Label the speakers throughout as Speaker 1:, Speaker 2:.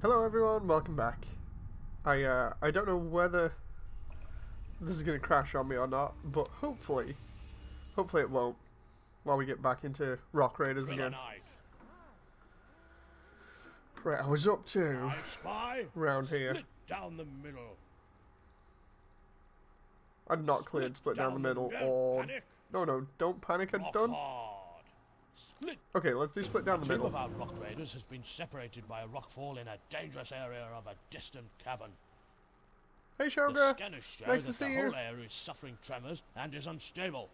Speaker 1: Hello everyone, welcome back. I don't know whether this is gonna crash on me or not, but hopefully it won't while we get back into Rock Raiders again. Right, I was up to round here.
Speaker 2: Down the middle.
Speaker 1: I'd not cleared split down the middle or no, don't panic, I'd done. Okay, let's do split down the middle.
Speaker 2: The team of our Rock Raiders has been separated by a rockfall in a dangerous area of a distant cavern.
Speaker 1: Hey Shoga, nice to see you.
Speaker 2: The whole area is suffering tremors and is unstable.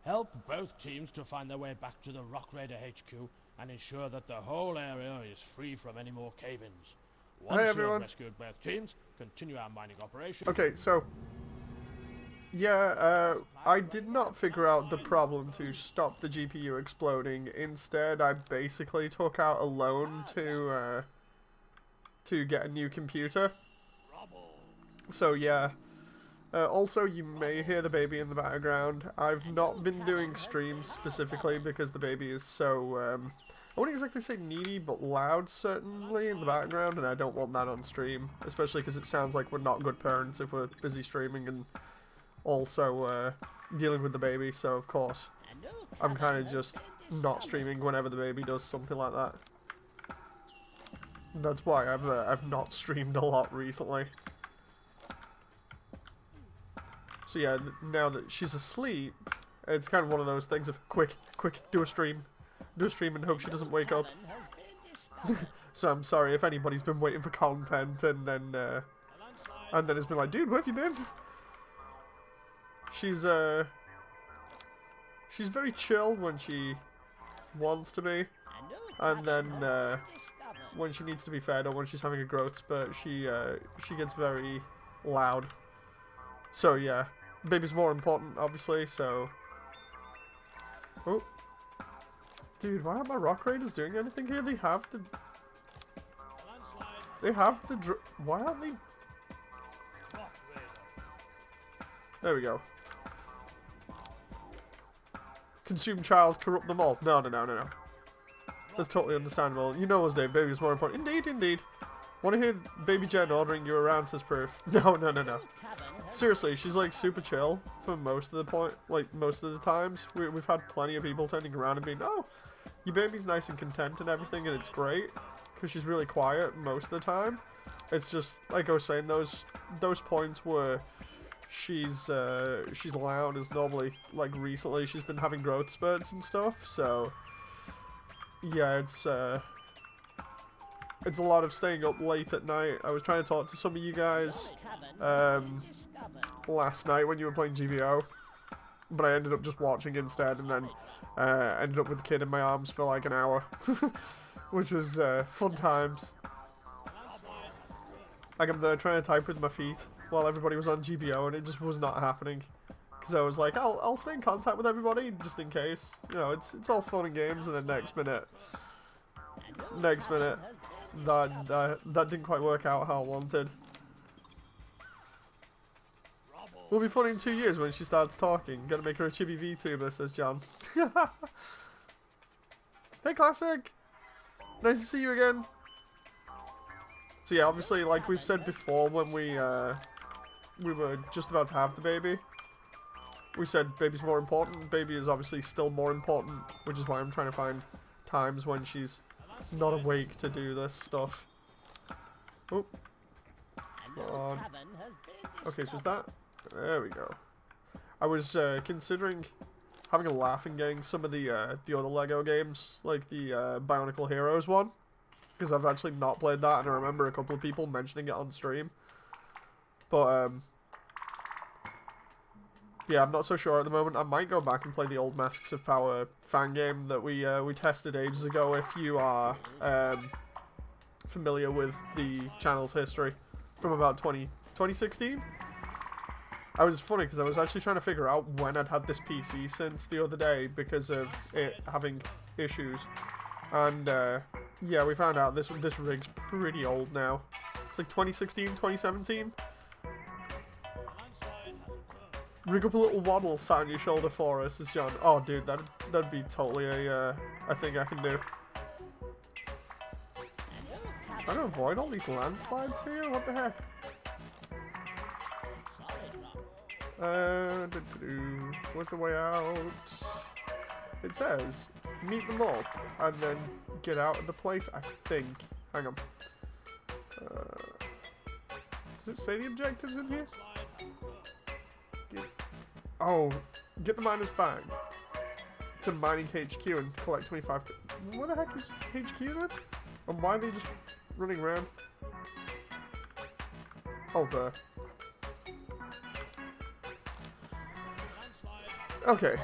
Speaker 2: Help both teams to find their way back to the Rock Raider HQ and ensure that the whole area is free from any more cave-ins. Once you have rescued both teams, continue our mining operation.
Speaker 1: Okay, so yeah, I did not figure out the problem to stop the GPU exploding. Instead, I basically took out a loan to get a new computer. So yeah. Also, you may hear the baby in the background. I've not been doing streams specifically because the baby is so, I wouldn't exactly say needy, but loud certainly in the background, and I don't want that on stream. Especially because it sounds like we're not good parents if we're busy streaming and also dealing with the baby, so of course I'm kind of just not streaming whenever the baby does something like that. That's why I've not streamed a lot recently. So yeah, now that she's asleep, it's kind of one of those things of quick, do a stream and hope she doesn't wake up. So I'm sorry if anybody's been waiting for content and then has been like, dude, where have you been? She's very chill when she wants to be, and then when she needs to be fed or when she's having a growth spurt, she gets very loud. So yeah, baby's more important, obviously. So, oh, dude, why aren't my Rock Raiders doing anything here? They have the why aren't they? There we go. Consume child, corrupt them all. No. That's totally understandable. You know us, Dave. Baby's more important. Indeed. Want to hear Baby Jen ordering you around, says Proof. No. Seriously, she's like super chill for most of the times. We've had plenty of people turning around and being, oh, your baby's nice and content and everything, and it's great. Because she's really quiet most of the time. It's just, like I was saying, those points where she's loud is normally, like, recently she's been having growth spurts and stuff, so yeah, it's a lot of staying up late at night. I was trying to talk to some of you guys last night when you were playing GBO, but I ended up just watching instead, and then ended up with the kid in my arms for like an hour, which was fun times. Like, I'm there trying to type with my feet while everybody was on GBO, and it just was not happening. Because I was like, I'll stay in contact with everybody just in case. You know, it's all fun and games, and then next minute, that didn't quite work out how I wanted. Will be fun in 2 years when she starts talking. Gonna make her a chibi VTuber, says John. Hey, Classic! Nice to see you again. So yeah, obviously, like we've said before, when we were just about to have the baby, we said baby's more important. Baby is obviously still more important, which is why I'm trying to find times when she's not awake to do this stuff. Oh. Come on. Okay, so is that... There we go. I was considering having a laugh and getting some of the other LEGO games, like the Bionicle Heroes one. Because I've actually not played that, and I remember a couple of people mentioning it on stream. But, yeah, I'm not so sure at the moment. I might go back and play the old Masks of Power fan game that we tested ages ago, if you are familiar with the channel's history from about 2016. I was funny because I was actually trying to figure out when I'd had this PC since the other day because of it having issues. And, yeah, we found out this rig's pretty old now. It's like 2016, 2017. Rig up a little waddle sat on your shoulder for us, says John. Oh, dude, that'd be totally a thing I can do. Trying to avoid all these landslides here? What the heck? Where's the way out? It says, meet them up, and then get out of the place, I think. Hang on. Does it say the objectives in here? Get the miners back to mining HQ and collect 25. Where the heck is HQ then? And why are they just running around? Oh, there. Okay.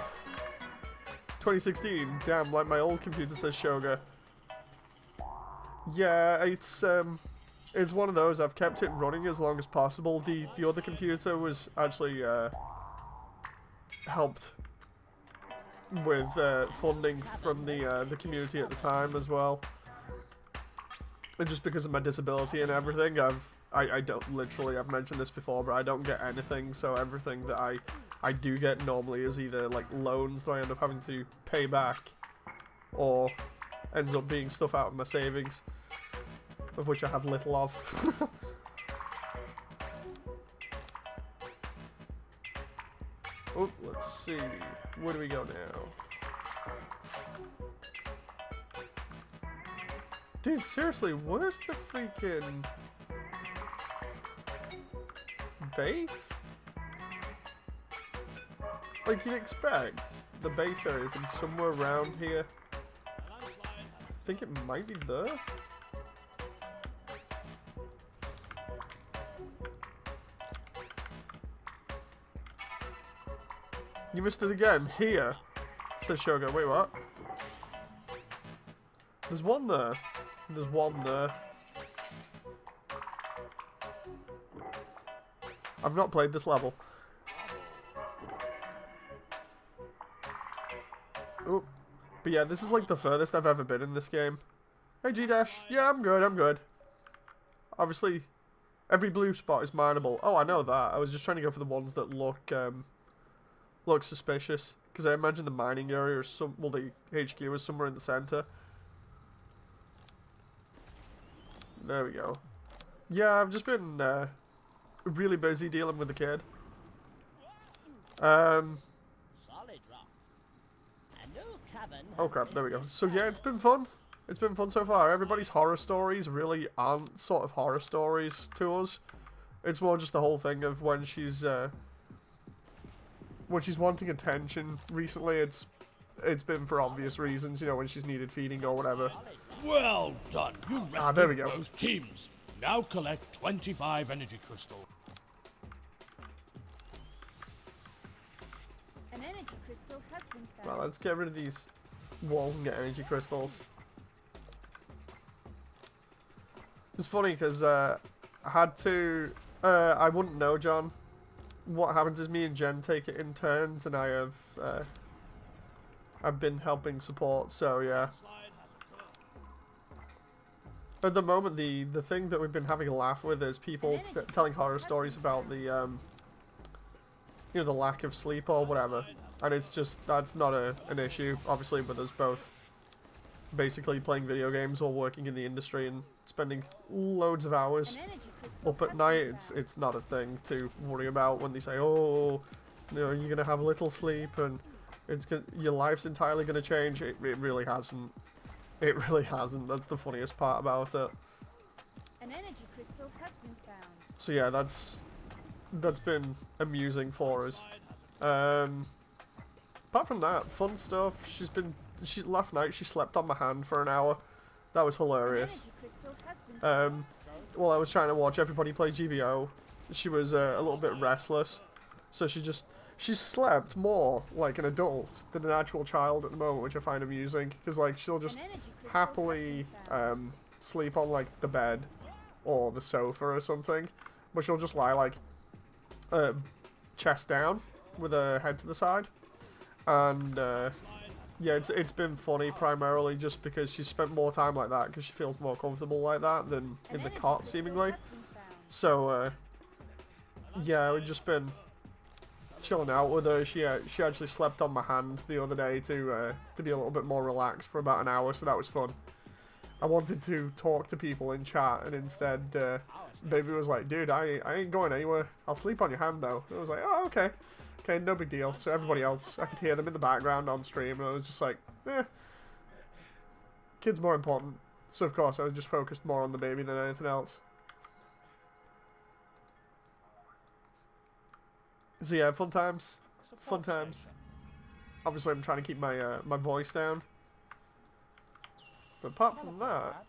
Speaker 1: 2016. Damn, like my old computer says Shoga. Yeah, it's one of those. I've kept it running as long as possible. The other computer was actually helped with funding from the community at the time as well. And just because of my disability and everything, I don't literally, I've mentioned this before, but I don't get anything. So everything that I do get normally is either like loans that I end up having to pay back, or ends up being stuff out of my savings, of which I have little of. Oh, let's see. Where do we go now? Dude, seriously, where's the freaking base? Like, you'd expect the base area to be somewhere around here. I think it might be there. You missed it again. Here, says Shoga. Wait, what? There's one there. There's one there. I've not played this level. Oh, but yeah, this is like the furthest I've ever been in this game. Hey, G-Dash. Yeah, I'm good, I'm good. Obviously, every blue spot is mineable. Oh, I know that. I was just trying to go for the ones that look suspicious. Because I imagine the mining area is well, the HQ is somewhere in the center. There we go. Yeah, I've just been really busy dealing with the kid. Oh crap, there we go. So yeah, it's been fun. It's been fun so far. Everybody's horror stories really aren't sort of horror stories to us. It's more just the whole thing of when she's wanting attention recently. It's been for obvious reasons, you know, when she's needed feeding or whatever.
Speaker 2: Well done. You rescued
Speaker 1: there we go.
Speaker 2: both teams. Now collect 25 energy crystals.
Speaker 3: An energy crystal has been found.
Speaker 1: Well, let's get rid of these walls and get energy crystals. It's funny because I had to. I wouldn't know, John. What happens is me and Jen take it in turns, and I have. I've been helping support, so yeah. At the moment, the thing that we've been having a laugh with is people telling horror stories about the you know, the lack of sleep or whatever, and it's just that's not an issue. Obviously, with us both basically playing video games or working in the industry and spending loads of hours up at night, it's not a thing to worry about when they say, oh, you know, you're gonna have little sleep and your life's entirely gonna change. It really hasn't. It really hasn't. That's the funniest part about it.
Speaker 3: An energy crystal has been found.
Speaker 1: So yeah, that's been amusing for us. Apart from that, fun stuff. Last night she slept on my hand for an hour. That was hilarious. While I was trying to watch everybody play GBO, she was a little bit restless, so she slept more like an adult than an actual child at the moment, which I find amusing, because like she'll just happily sleep on like the bed or the sofa or something, but she'll just lie like chest down with her head to the side, and yeah, it's been funny primarily just because she's spent more time like that because she feels more comfortable like that than in the cot seemingly. So yeah, we've just been chilling out with her. She actually slept on my hand the other day to be a little bit more relaxed for about an hour, so that was fun. I wanted to talk to people in chat, and instead, Baby was like, dude, I ain't going anywhere. I'll sleep on your hand, though. And I was like, oh, okay. Okay, no big deal. So everybody else, I could hear them in the background on stream, and I was just like, kid's more important. So, of course, I was just focused more on the baby than anything else. So, yeah, fun times. Fun times. Obviously, I'm trying to keep my my voice down. But apart from that,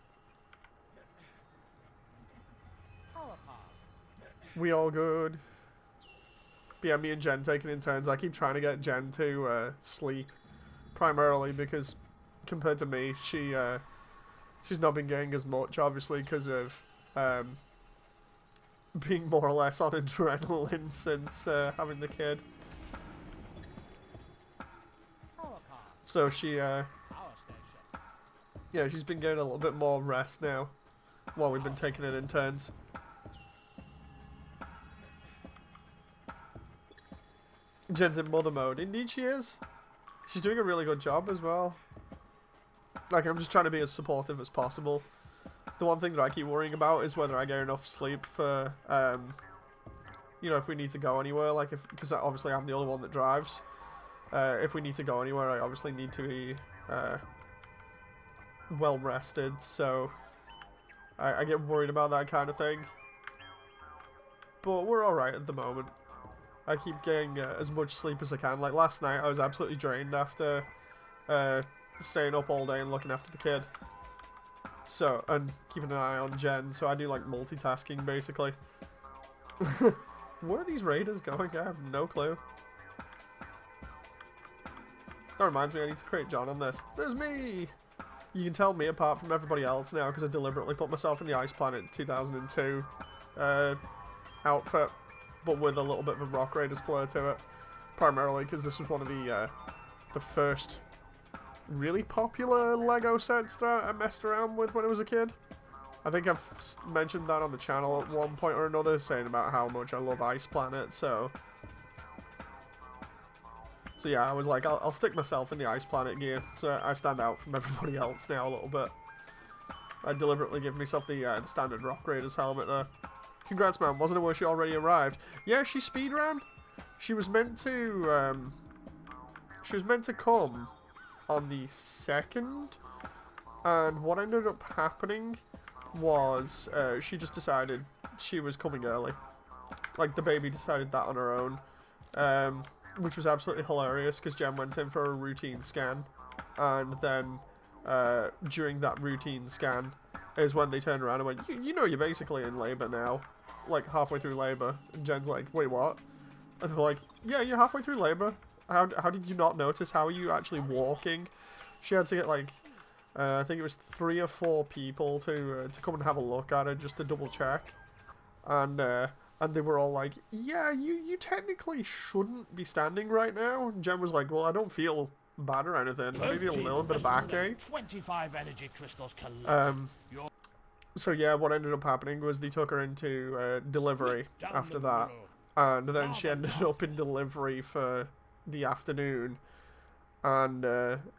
Speaker 1: we all good. But yeah, me and Jen taking in turns. I keep trying to get Jen to sleep, primarily because compared to me, she's not been getting as much, obviously, because of being more or less on adrenaline since having the kid. So she, yeah, she's been getting a little bit more rest now, while we've been taking it in turns. Jen's in mother mode. Indeed she is. She's doing a really good job as well. Like, I'm just trying to be as supportive as possible. The one thing that I keep worrying about is whether I get enough sleep for, you know, if we need to go anywhere, like, because obviously I'm the only one that drives. If we need to go anywhere, I obviously need to be, well rested, so I get worried about that kind of thing. But we're alright at the moment. I keep getting as much sleep as I can. Like, last night, I was absolutely drained after staying up all day and looking after the kid. So, and keeping an eye on Jen, so I do, like, multitasking, basically. Where are these raiders going? I have no clue. That reminds me, I need to create John on this. There's me! You can tell me apart from everybody else now, because I deliberately put myself in the Ice Planet 2002 outfit, but with a little bit of a Rock Raiders flair to it. Primarily because this was one of the first really popular Lego sets that I messed around with when I was a kid. I think I've mentioned that on the channel at one point or another, saying about how much I love Ice Planet, so yeah, I was like, I'll stick myself in the Ice Planet gear, so I stand out from everybody else now a little bit. I deliberately give myself the standard Rock Raiders helmet there. Congrats, man. Wasn't it where she already arrived? Yeah, she speedran. She was meant to come on the 2nd, and what ended up happening was she just decided she was coming early. Like, the baby decided that on her own, which was absolutely hilarious because Jen went in for a routine scan, and then during that routine scan is when they turned around and went, you know, you're basically in labor now. Like, halfway through labor, and Jen's like, wait, what? And they're like, yeah, you're halfway through labor. How did you not notice? How are you actually walking? She had to get, like, I think it was 3 or 4 people to come and have a look at it just to double check, and they were all like, yeah, you technically shouldn't be standing right now. And Jen was like, well, I don't feel bad or anything. Maybe a little bit of backache.
Speaker 2: 25 energy crystals
Speaker 1: So yeah, what ended up happening was they took her into delivery after that, and then she ended up in delivery for the afternoon, and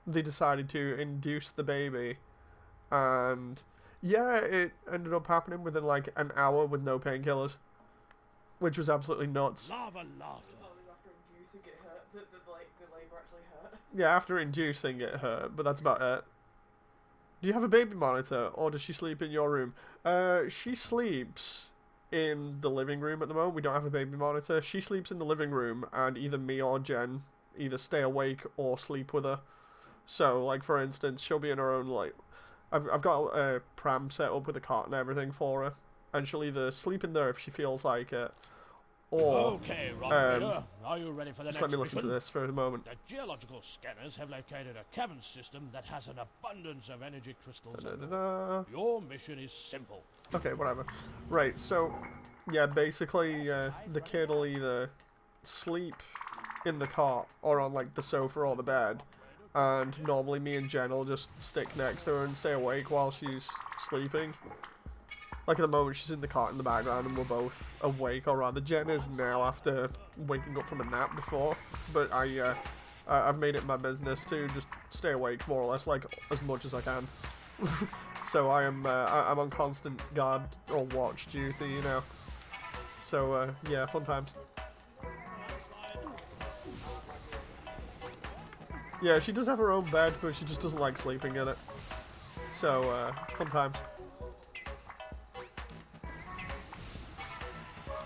Speaker 1: they decided to induce the baby, and yeah, it ended up happening within like an hour with no painkillers, which was absolutely nuts.
Speaker 2: Lava.
Speaker 4: After inducing it hurt, the labour actually hurt.
Speaker 1: Yeah, after inducing it hurt, but that's about it. Do you have a baby monitor, or does she sleep in your room? She sleeps in the living room at the moment. We don't have a baby monitor. She sleeps in the living room, and either me or Jen either stay awake or sleep with her. So, like, for instance, she'll be in her own, like, I've got a pram set up with a cot and everything for her, and she'll either sleep in there if she feels like it, or,
Speaker 2: okay, Rock, are you ready for the
Speaker 1: just
Speaker 2: next
Speaker 1: let me listen to
Speaker 2: mission?
Speaker 1: this for a moment.
Speaker 2: The geological scanners have located a cavern system that has an abundance of energy crystals. Your mission is simple.
Speaker 1: Okay, whatever. Right, so, yeah, basically, the kid will either sleep in the cot or on, like, the sofa or the bed, and normally me and Jen will just stick next to her and stay awake while she's sleeping. Like, at the moment, she's in the cot in the background, and we're both awake, or rather, Jen is now after waking up from a nap before, but I've made it my business to just stay awake, more or less, like, as much as I can. So I'm on constant guard or watch duty, you know. So yeah, fun times. Yeah, she does have her own bed, but she just doesn't like sleeping in it. So fun times.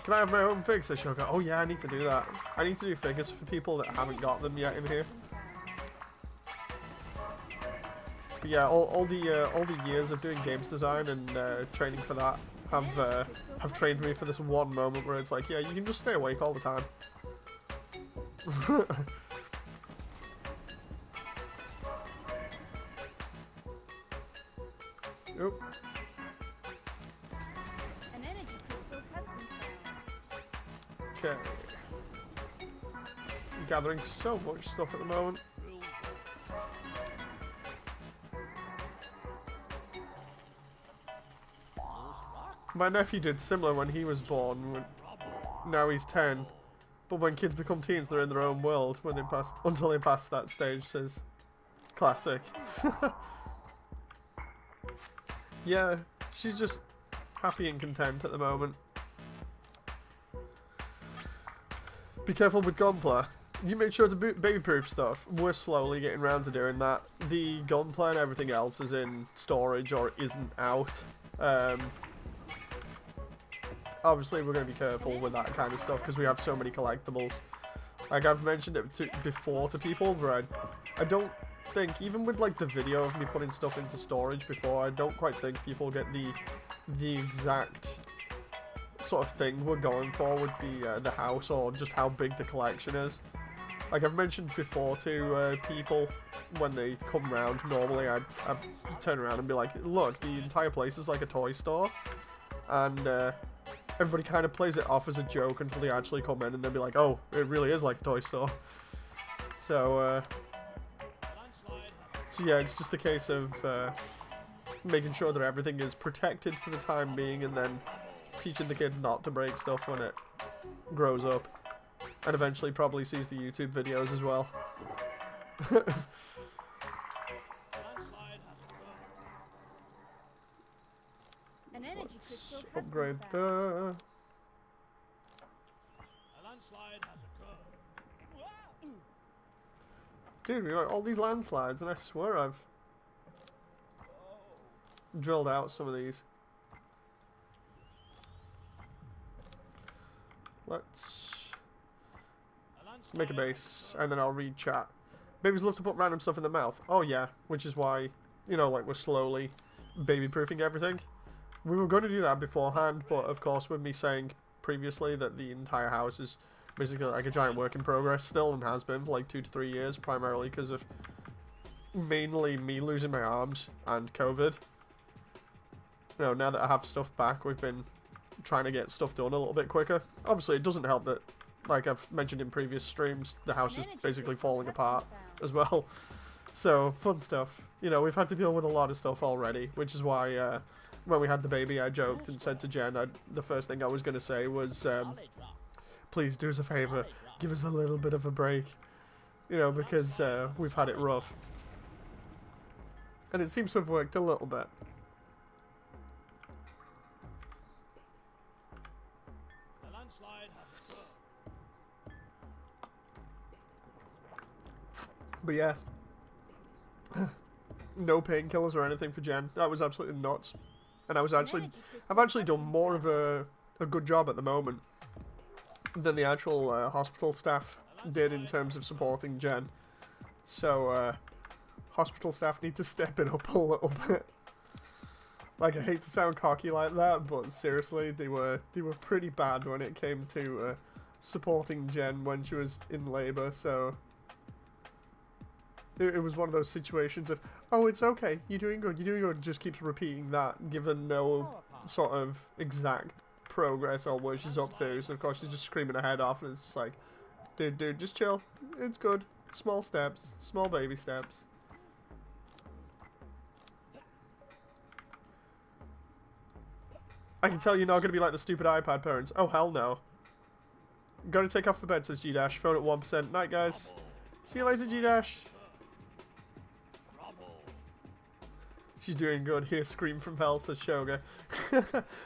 Speaker 1: Can I have my own fig? Says Sugar. Oh yeah, I need to do that. I need to do figures for people that haven't got them yet in here. But yeah, all the years of doing games design and training for that have trained me for this one moment where it's like, yeah, you can just stay awake all the time. Oop.
Speaker 3: An energy crystal has been found.
Speaker 1: Okay. I'm gathering so much stuff at the moment. My nephew did similar when he was born. Now he's 10. But when kids become teens, they're in their own world when they pass until they pass that stage. Says classic. Yeah, she's just happy and content at the moment. Be careful with gunpla. You make sure to baby-proof stuff. We're slowly getting around to doing that. The gunpla and everything else is in storage or isn't out. Obviously, we're going to be careful with that kind of stuff because we have so many collectibles. Like, I've mentioned it before to people, but I don't think, even with like the video of me putting stuff into storage before, I don't quite think people get the exact sort of thing we're going for with the house, or just how big the collection is. Like I've mentioned before to people when they come round, normally I turn around and be like, look, the entire place is like a toy store, and everybody kind of plays it off as a joke until they actually come in and they'll be like, oh, it really is like a toy store. So yeah, it's just a case of making sure that everything is protected for the time being, and then teaching the kid not to break stuff when it grows up, and eventually probably sees the YouTube videos as well.
Speaker 3: An energy crystal has
Speaker 1: Upgrade
Speaker 3: been found.
Speaker 1: Dude, we got all these landslides, and I swear I've drilled out some of these. Let's make a base, and then I'll read chat. Babies love to put random stuff in their mouth. Oh yeah, which is why, you know, like we're slowly baby-proofing everything. We were going to do that beforehand, but of course with me saying previously that the entire house is basically like a giant work in progress still, and has been for like 2 to 3 years, primarily because of mainly me losing my arms and COVID. You know, now that I have stuff back, we've been trying to get stuff done a little bit quicker. Obviously, it doesn't help that, like I've mentioned in previous streams, the house is basically falling apart as well. So, fun stuff. You know, we've had to deal with a lot of stuff already, which is why when we had the baby, I joked and said to Jen, the first thing I was going to say was, please do us a favour, give us a little bit of a break. You know, because we've had it rough. And it seems to have worked a little bit. But yeah, no painkillers or anything for Jen. That was absolutely nuts. And I've actually done more of a good job at the moment than the actual hospital staff did in terms of supporting Jen. So hospital staff need to step it up a little bit. Like, I hate to sound cocky like that, but seriously, they were pretty bad when it came to supporting Jen when she was in labour. So it was one of those situations of, oh, it's okay, you're doing good, just keeps repeating that, given no sort of exact progress or where she's up to. So of course she's just screaming her head off, and it's just like, dude, just chill, it's good, small steps, small baby steps. I can tell you're not going to be like the stupid iPad parents. Oh, hell no. Gotta take off the bed, says G-Dash. Phone at 1%. Night, guys. See you later, G-Dash. She's doing good. Here, scream from hell, says Shoga.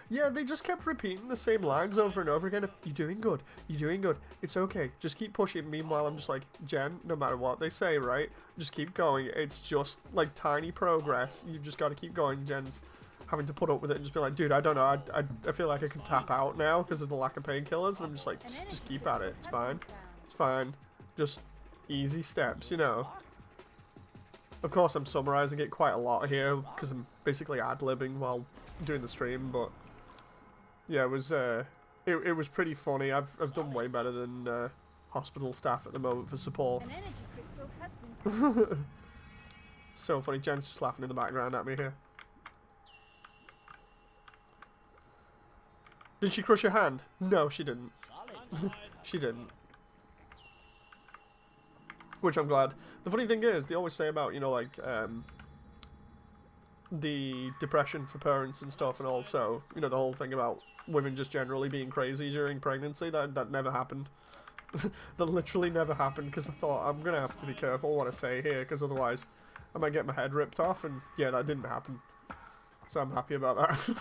Speaker 1: Yeah, they just kept repeating the same lines over and over again. You're doing good. You're doing good. It's okay. Just keep pushing. Meanwhile, I'm just like, Jen, no matter what they say, right? Just keep going. It's just like tiny progress. You've just got to keep going. Jen's having to put up with it and just be like, dude, I don't know. I feel like I can tap out now because of the lack of painkillers. And I'm just like, just keep at it. It's fine. It's fine. Just easy steps, you know. Of course, I'm summarizing it quite a lot here because I'm basically ad-libbing while doing the stream, but yeah, it was pretty funny. I've done way better than hospital staff at the moment for support.
Speaker 3: An energy crystal has been found.
Speaker 1: So funny. Jen's just laughing in the background at me here. Did she crush your hand? No, she didn't. She didn't. Which I'm glad. The funny thing is, they always say about, you know, like, the depression for parents and stuff, and also, you know, the whole thing about women just generally being crazy during pregnancy. That never happened. That literally never happened, because I thought, I'm going to have to be careful what I say here, because otherwise I might get my head ripped off, and yeah, that didn't happen. So I'm happy about that.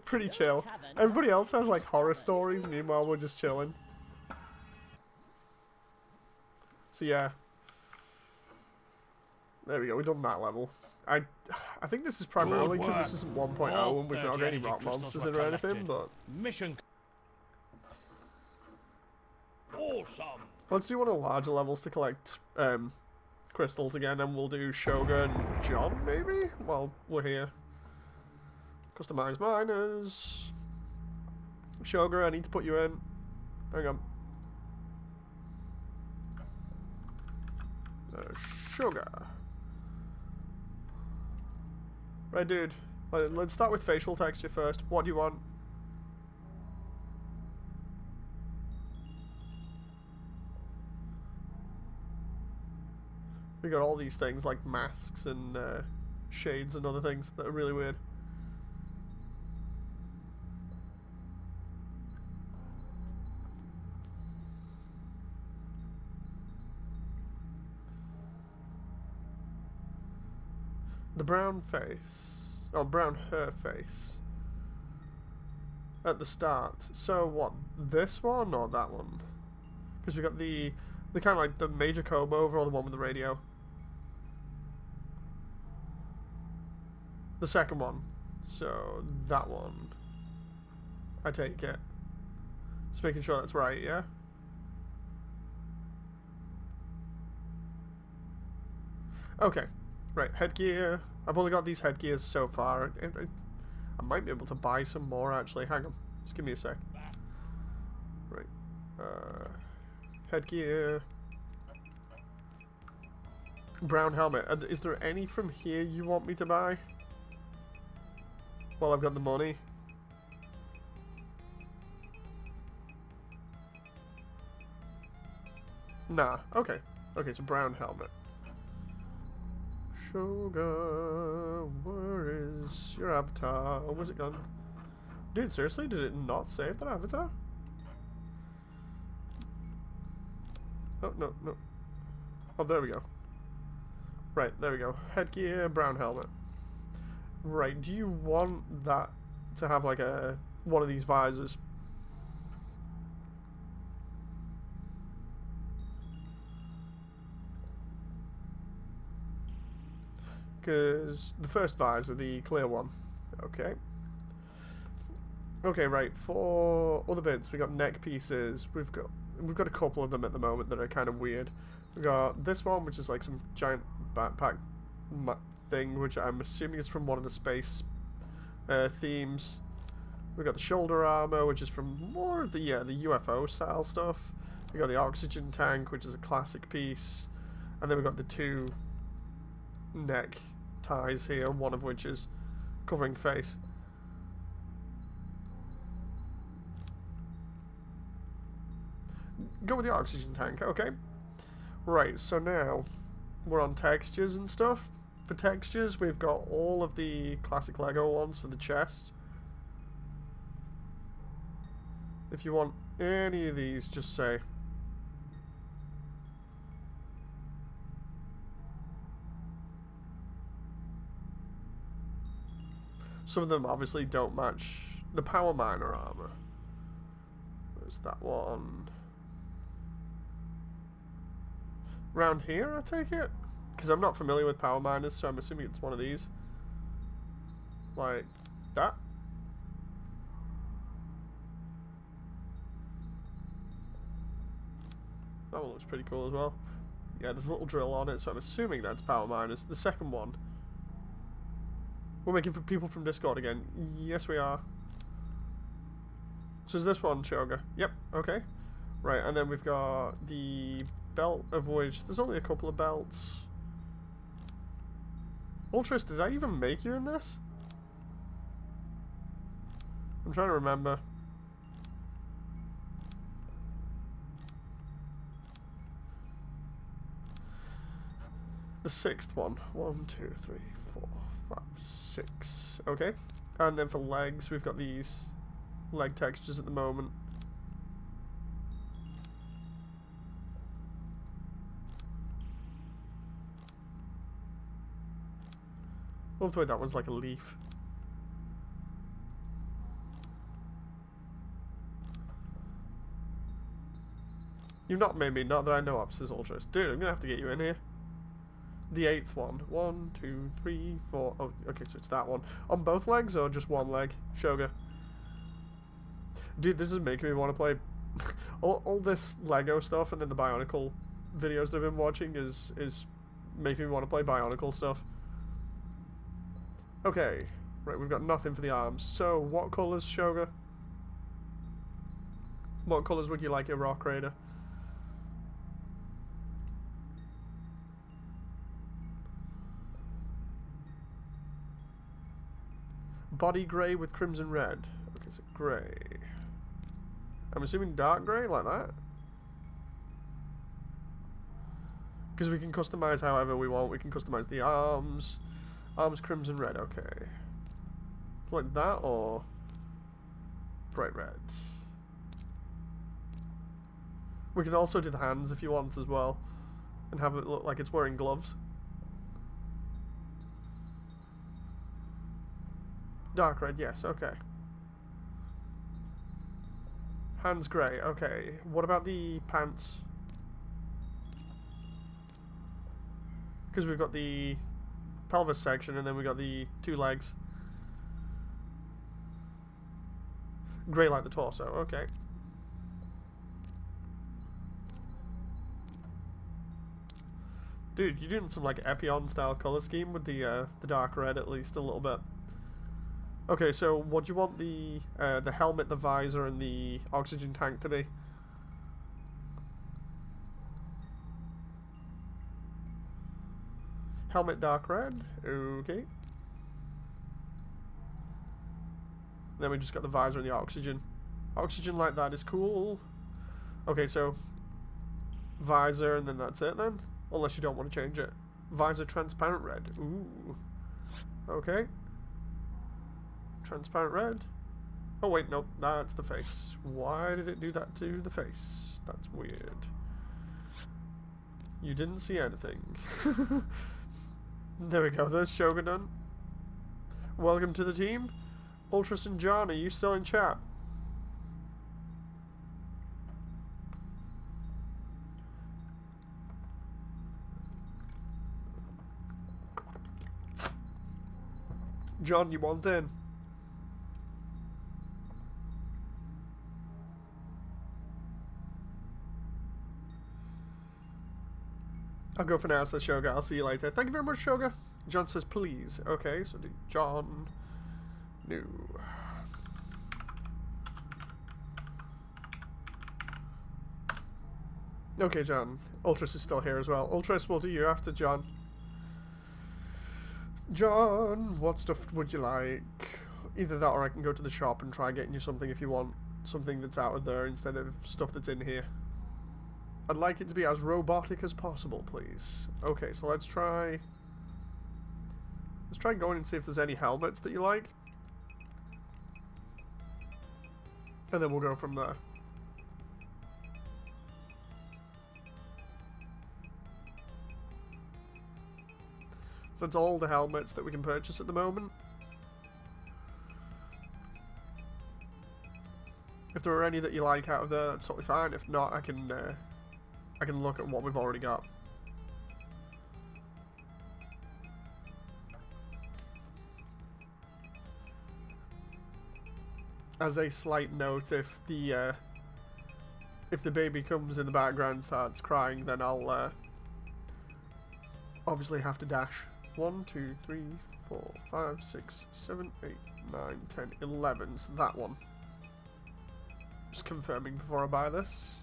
Speaker 1: Pretty chill. Everybody else has, like, horror stories, meanwhile we're just chilling. So yeah. There we go, we've done that level. I think this is primarily because this isn't 1.0 and we've not got any rock monsters in or anything, but...
Speaker 2: Mission awesome.
Speaker 1: Let's do one of the larger levels to collect crystals again, and we'll do Shoga and John, maybe? While we're here. Customize miners. Shoga, I need to put you in. Hang on. Shoga. Right, dude. Let's start with facial texture first. What do you want? We got all these things like masks and shades and other things that are really weird. The brown face. Oh, brown her face. At the start. So what, this one or that one? Because we got the kind of like the major comb over or the one with the radio. The second one. So that one. I take it. Just making sure that's right, yeah? Okay. Right, headgear. I've only got these headgears so far. I might be able to buy some more, actually. Hang on. Just give me a sec. Right. Headgear. Brown helmet. Is there any from here you want me to buy? Well, I've got the money. Nah. Okay. Okay, so brown helmet. Shoga, where is your avatar? Oh, where's it gone? Dude, seriously? Did it not save that avatar? Oh, no, no. Oh, there we go. Right, there we go. Headgear, brown helmet. Right, do you want that to have like one of these visors? Because the first visor, the clear one. Okay. Okay, right. For other bits, we got neck pieces. We've got a couple of them at the moment that are kind of weird. We got this one, which is like some giant backpack thing, which I'm assuming is from one of the space themes. We got the shoulder armor, which is from more of the UFO style stuff. We got the oxygen tank, which is a classic piece, and then we got the two neck ties here, one of which is covering face. Go with the oxygen tank, okay. Right, so now we're on textures and stuff. For textures, we've got all of the classic Lego ones for the chest. If you want any of these, just say. Some of them obviously don't match the power miner armor. There's that one. Around here, I take it? Because I'm not familiar with power miners, so I'm assuming it's one of these. Like that. That one looks pretty cool as well. Yeah, there's a little drill on it, so I'm assuming that's power miners. The second one. We're making for people from Discord again. Yes, we are. So is this one, Shoga? Yep, okay. Right, and then we've got the belt, of which there's only a couple of belts. Ultras, did I even make you in this? I'm trying to remember. The sixth one. 1, 2, 3, 4, 5, 6. Okay. And then for legs, we've got these leg textures at the moment. Love the way that was like a leaf. You've not made me, not that I know of, says Ultras. Dude, I'm gonna have to get you in here. The eighth one. 1, 2, 3, 4. Oh, okay, so it's that one. On both legs or just one leg? Shoga. Dude, this is making me want to play all this Lego stuff, and then the Bionicle videos that I've been watching is making me want to play Bionicle stuff. Okay. Right, we've got nothing for the arms. So, what colours, Shoga? What colours would you like your Rock Raider? Body grey with crimson red. Okay, so grey. I'm assuming dark grey, like that? Because we can customize however we want. We can customize the arms. Arms crimson red, okay. Like that, or bright red. We can also do the hands if you want as well. And have it look like it's wearing gloves. Dark red, yes, okay. Hands grey, okay. What about the pants? Because we've got the pelvis section and then we've got the 2 legs. Grey like the torso, okay. Dude, you're doing some like Epion style color scheme with the dark red at least a little bit. Okay, so what do you want the helmet, the visor, and the oxygen tank to be? Helmet dark red, okay. Then we just got the visor and the oxygen. Oxygen like that is cool. Okay, so visor and then that's it then? Unless you don't want to change it. Visor transparent red, ooh. Okay. Transparent red. Oh wait, nope, that's the face. Why did it do that to the face? That's weird. You didn't see anything. There we go, there's Shogun. Welcome to the team. Ultras and John, are you still in chat? John, you want in? I'll go for now, says Shoga. I'll see you later. Thank you very much, Shoga. John says, please. Okay, so the John. New. Okay, John. Ultras is still here as well. Ultras will do you after John. John, what stuff would you like? Either that or I can go to the shop and try getting you something if you want something that's out of there instead of stuff that's in here. I'd like it to be as robotic as possible, please. Okay, so let's try going and see if there's any helmets that you like. And then we'll go from there. So it's all the helmets that we can purchase at the moment. If there are any that you like out of there, that's totally fine. If not, I can look at what we've already got. As a slight note, if the baby comes in the background and starts crying, then I'll obviously have to dash. 1, 2, 3, 4, 5, 6, 7, 8, 9, 10, 11. So that one. Just confirming before I buy this.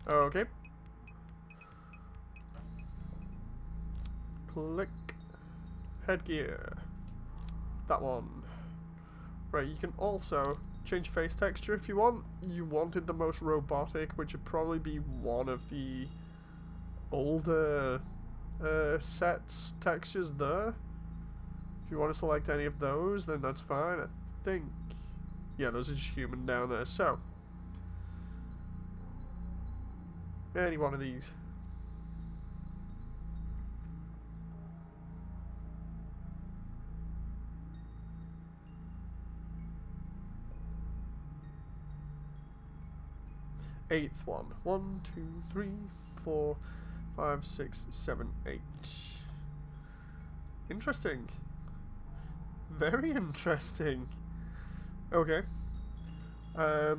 Speaker 1: Okay. Click. Headgear. That one. Right, you can also change face texture if you want. You wanted the most robotic, which would probably be one of the older sets textures there. If you want to select any of those, then that's fine. I think, yeah, those are just human down there. So, any one of these. Eighth one. 1, 2, 3, 4, 5, 6, 7, 8. Interesting. Very interesting. Okay. That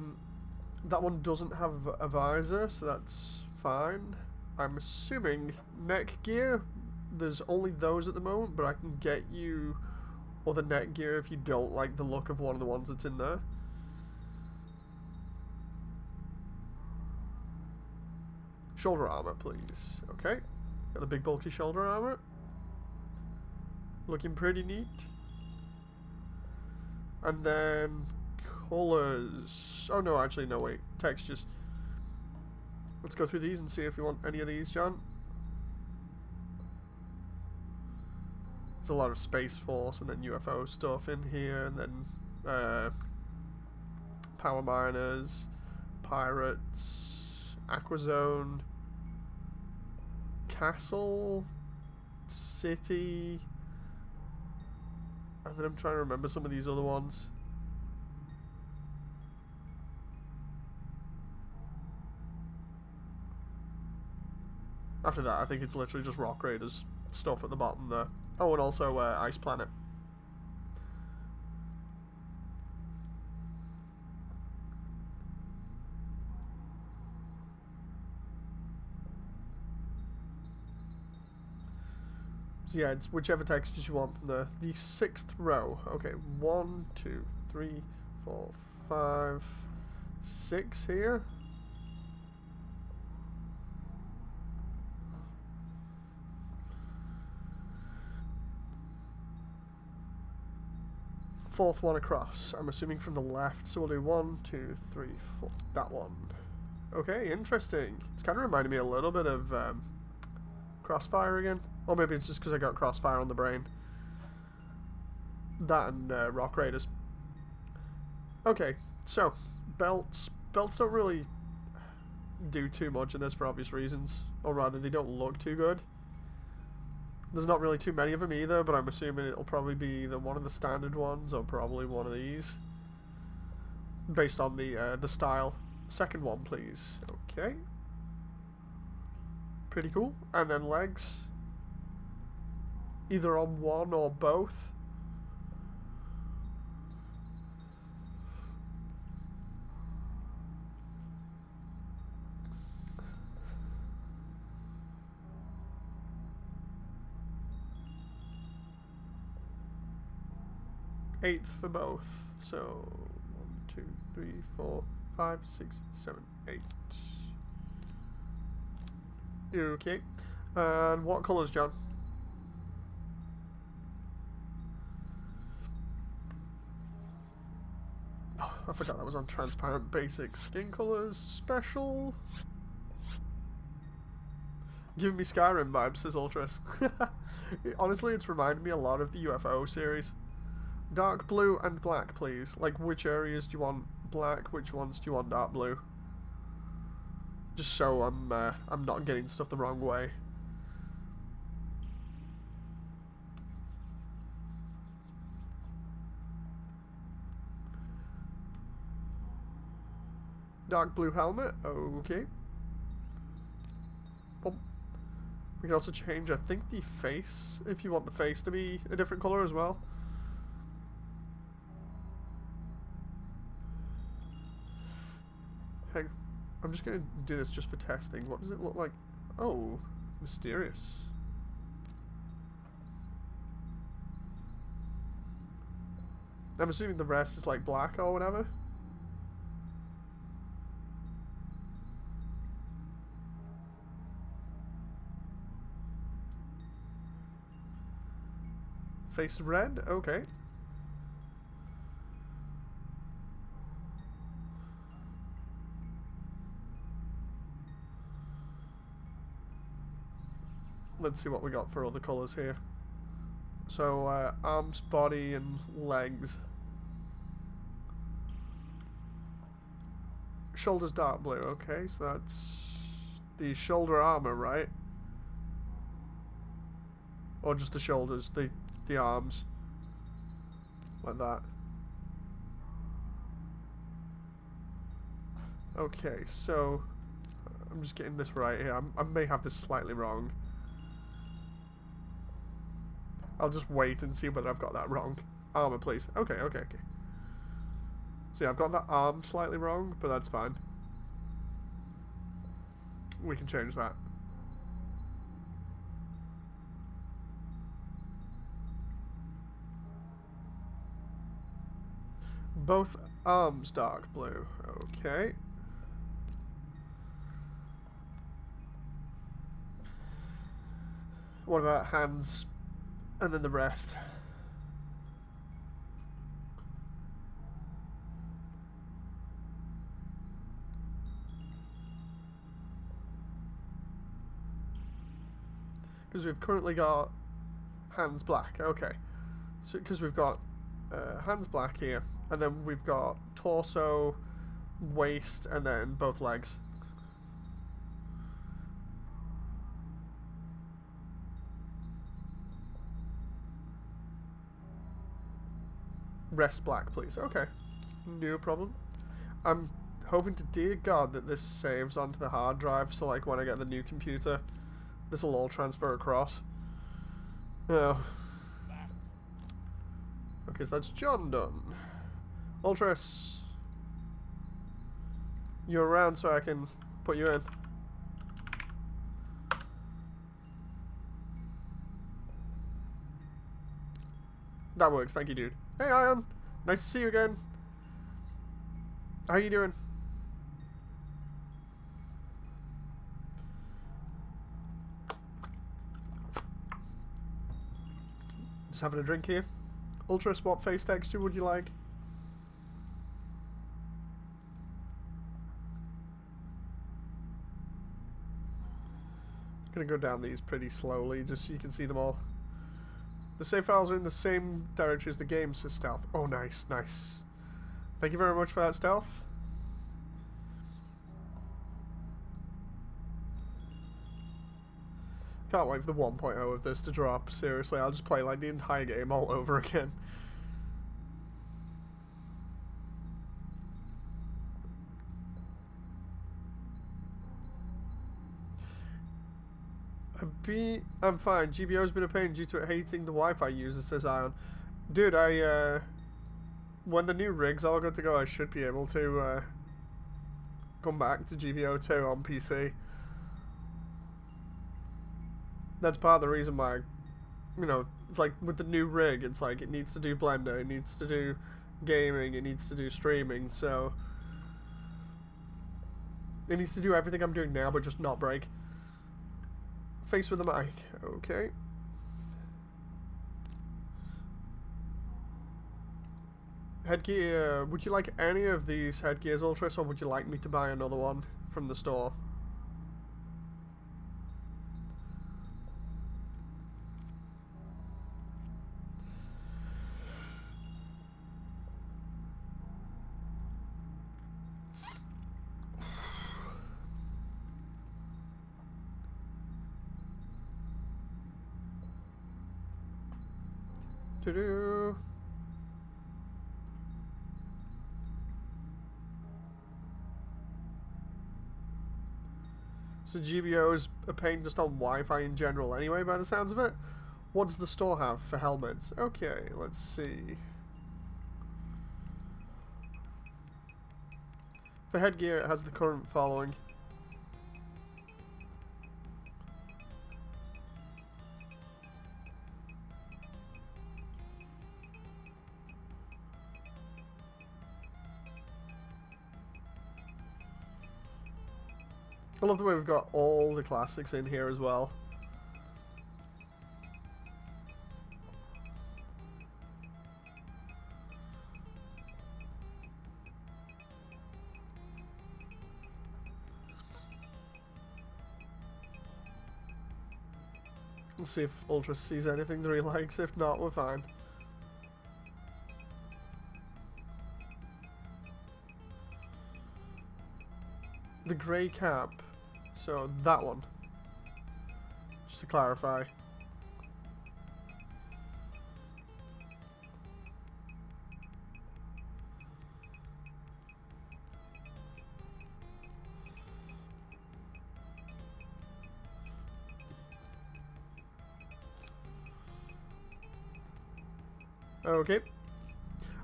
Speaker 1: one doesn't have a visor, so that's fine. I'm assuming neck gear, there's only those at the moment, but I can get you other neck gear if you don't like the look of one of the ones that's in there. Shoulder armor, please. Okay. Got the big bulky shoulder armor. Looking pretty neat. And then colors. Oh no, actually no, wait. Textures. Let's go through these and see if you want any of these, John. There's a lot of Space Force and then UFO stuff in here, and then Power Miners, Pirates, Aquazone, Castle, City, and then I'm trying to remember some of these other ones. After that, I think it's literally just Rock Raiders stuff at the bottom there. Oh, and also Ice Planet. So yeah, it's whichever textures you want from the sixth row. Okay, 1, 2, 3, 4, 5, 6 here. Fourth one across. I'm assuming from the left, so we'll do 1, 2, 3, 4. That one. Okay, interesting. It's kind of reminding me a little bit of Crossfire again. Or maybe it's just because I got Crossfire on the brain. That and Rock Raiders. Okay, so belts. Belts don't really do too much in this for obvious reasons. Or rather, they don't look too good. There's not really too many of them either, but I'm assuming it'll probably be either one of the standard ones or probably one of these. Based on the style. Second one, please. Okay. Pretty cool. And then legs. Either on one or both. Eighth for both. So 1, 2, 3, 4, 5, 6, 7, 8. Okay. And what colours, John? Oh, I forgot that was on transparent basic skin colours. Special. Giving me Skyrim vibes, says Ultras. Honestly, it's reminded me a lot of the UFO series. Dark blue and black, please. Like, which areas do you want black? Which ones do you want dark blue? Just so I'm not getting stuff the wrong way. dark blue helmet. Okay. Boom. We can also change, I think, the face, if you want the face to be a different color as well. Hang, I'm just going to do this just for testing. What does it look like? Oh, mysterious. I'm assuming the rest is like black or whatever. Face red? Okay. Let's see what we got for other colours here. So, arms, body, and legs. Shoulders dark blue, okay, so that's the shoulder armor, right? Or just the shoulders, the arms. Like that. Okay, so I'm just getting this right here. I may have this slightly wrong. I'll just wait and see whether I've got that wrong. Armor, please. Okay, okay, okay. So yeah, I've got that arm slightly wrong, but that's fine. We can change that. Both arms dark blue. Okay. What about hands and then the rest? Because we've currently got hands black. Okay. So because we've got hands black here, and then we've got torso, waist, and then both legs. Rest black, please. Okay. No problem. I'm hoping to dear God that this saves onto the hard drive, so like when I get the new computer, this will all transfer across. Oh. Okay, so that's John done. Ultras. You're around so I can put you in. That works, thank you, dude. Hey, Ion. Nice to see you again. How you doing? Just having a drink here. Ultras, what face texture would you like? Gonna go down these pretty slowly, just so you can see them all. The save files are in the same direction as the game, says Stealth. Oh, nice, nice. Thank you very much for that, Stealth. Can't wait for the 1.0 of this to drop. Seriously, I'll just play like the entire game all over again. I'm fine. GBO's been a pain due to it hating the Wi-Fi user, says Ion. Dude, when the new rig's all good to go, I should be able to come back to GBO 2 on PC. That's part of the reason why, you know, it's like with the new rig, it's like it needs to do Blender, it needs to do gaming, it needs to do streaming, so it needs to do everything I'm doing now, but just not break. Face with the mic. Okay. Headgear. Would you like any of these headgears, Ultras, or would you like me to buy another one from the store? Doo-doo. So GBO is a pain just on Wi-Fi in general anyway, by the sounds of it. What does the store have for helmets? Okay, let's see. For headgear, it has the current following. I love the way we've got all the classics in here as well. Let's see if Ultra sees anything that he likes. If not, we're fine. The grey cap. So that one. Just to clarify. Okay.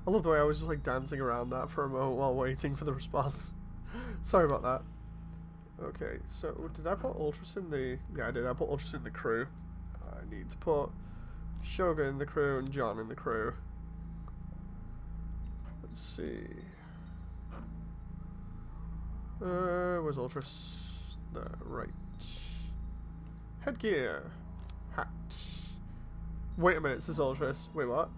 Speaker 1: I love the way I was just like dancing around that for a moment while waiting for the response. Sorry about that. Okay, so did I put Ultras in the... Yeah, I did. I put Ultras in the crew. I need to put Shoga in the crew and John in the crew. Let's see. Where's Ultras? There, right. Headgear. Hat. Wait a minute, it says Ultras. Wait, what?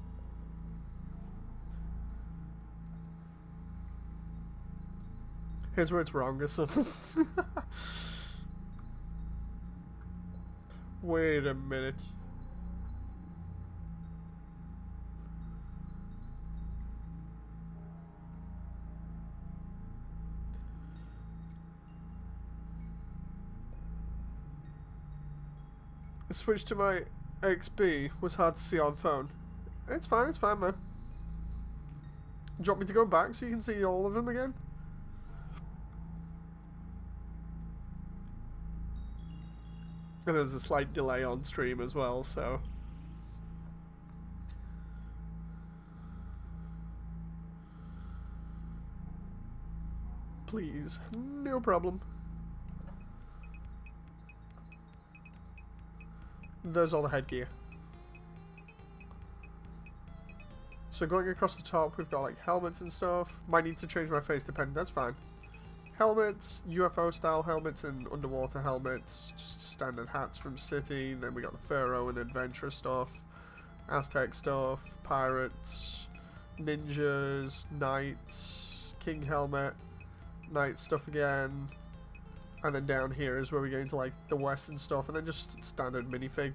Speaker 1: Here's where it's wrong or something. Wait a minute. The switch to my XB was hard to see on phone. It's fine, man. Do you want me to go back so you can see all of them again? And there's a slight delay on stream as well, so... Please, no problem. There's all the headgear. So going across the top, we've got like helmets and stuff. Might need to change my face depending, that's fine. Helmets, UFO style helmets and underwater helmets, just standard hats from City. Then we got the Pharaoh and Adventure stuff, Aztec stuff, Pirates, Ninjas, Knights, King Helmet, Knight stuff again. And then down here is where we get into like the Western stuff and then just standard minifig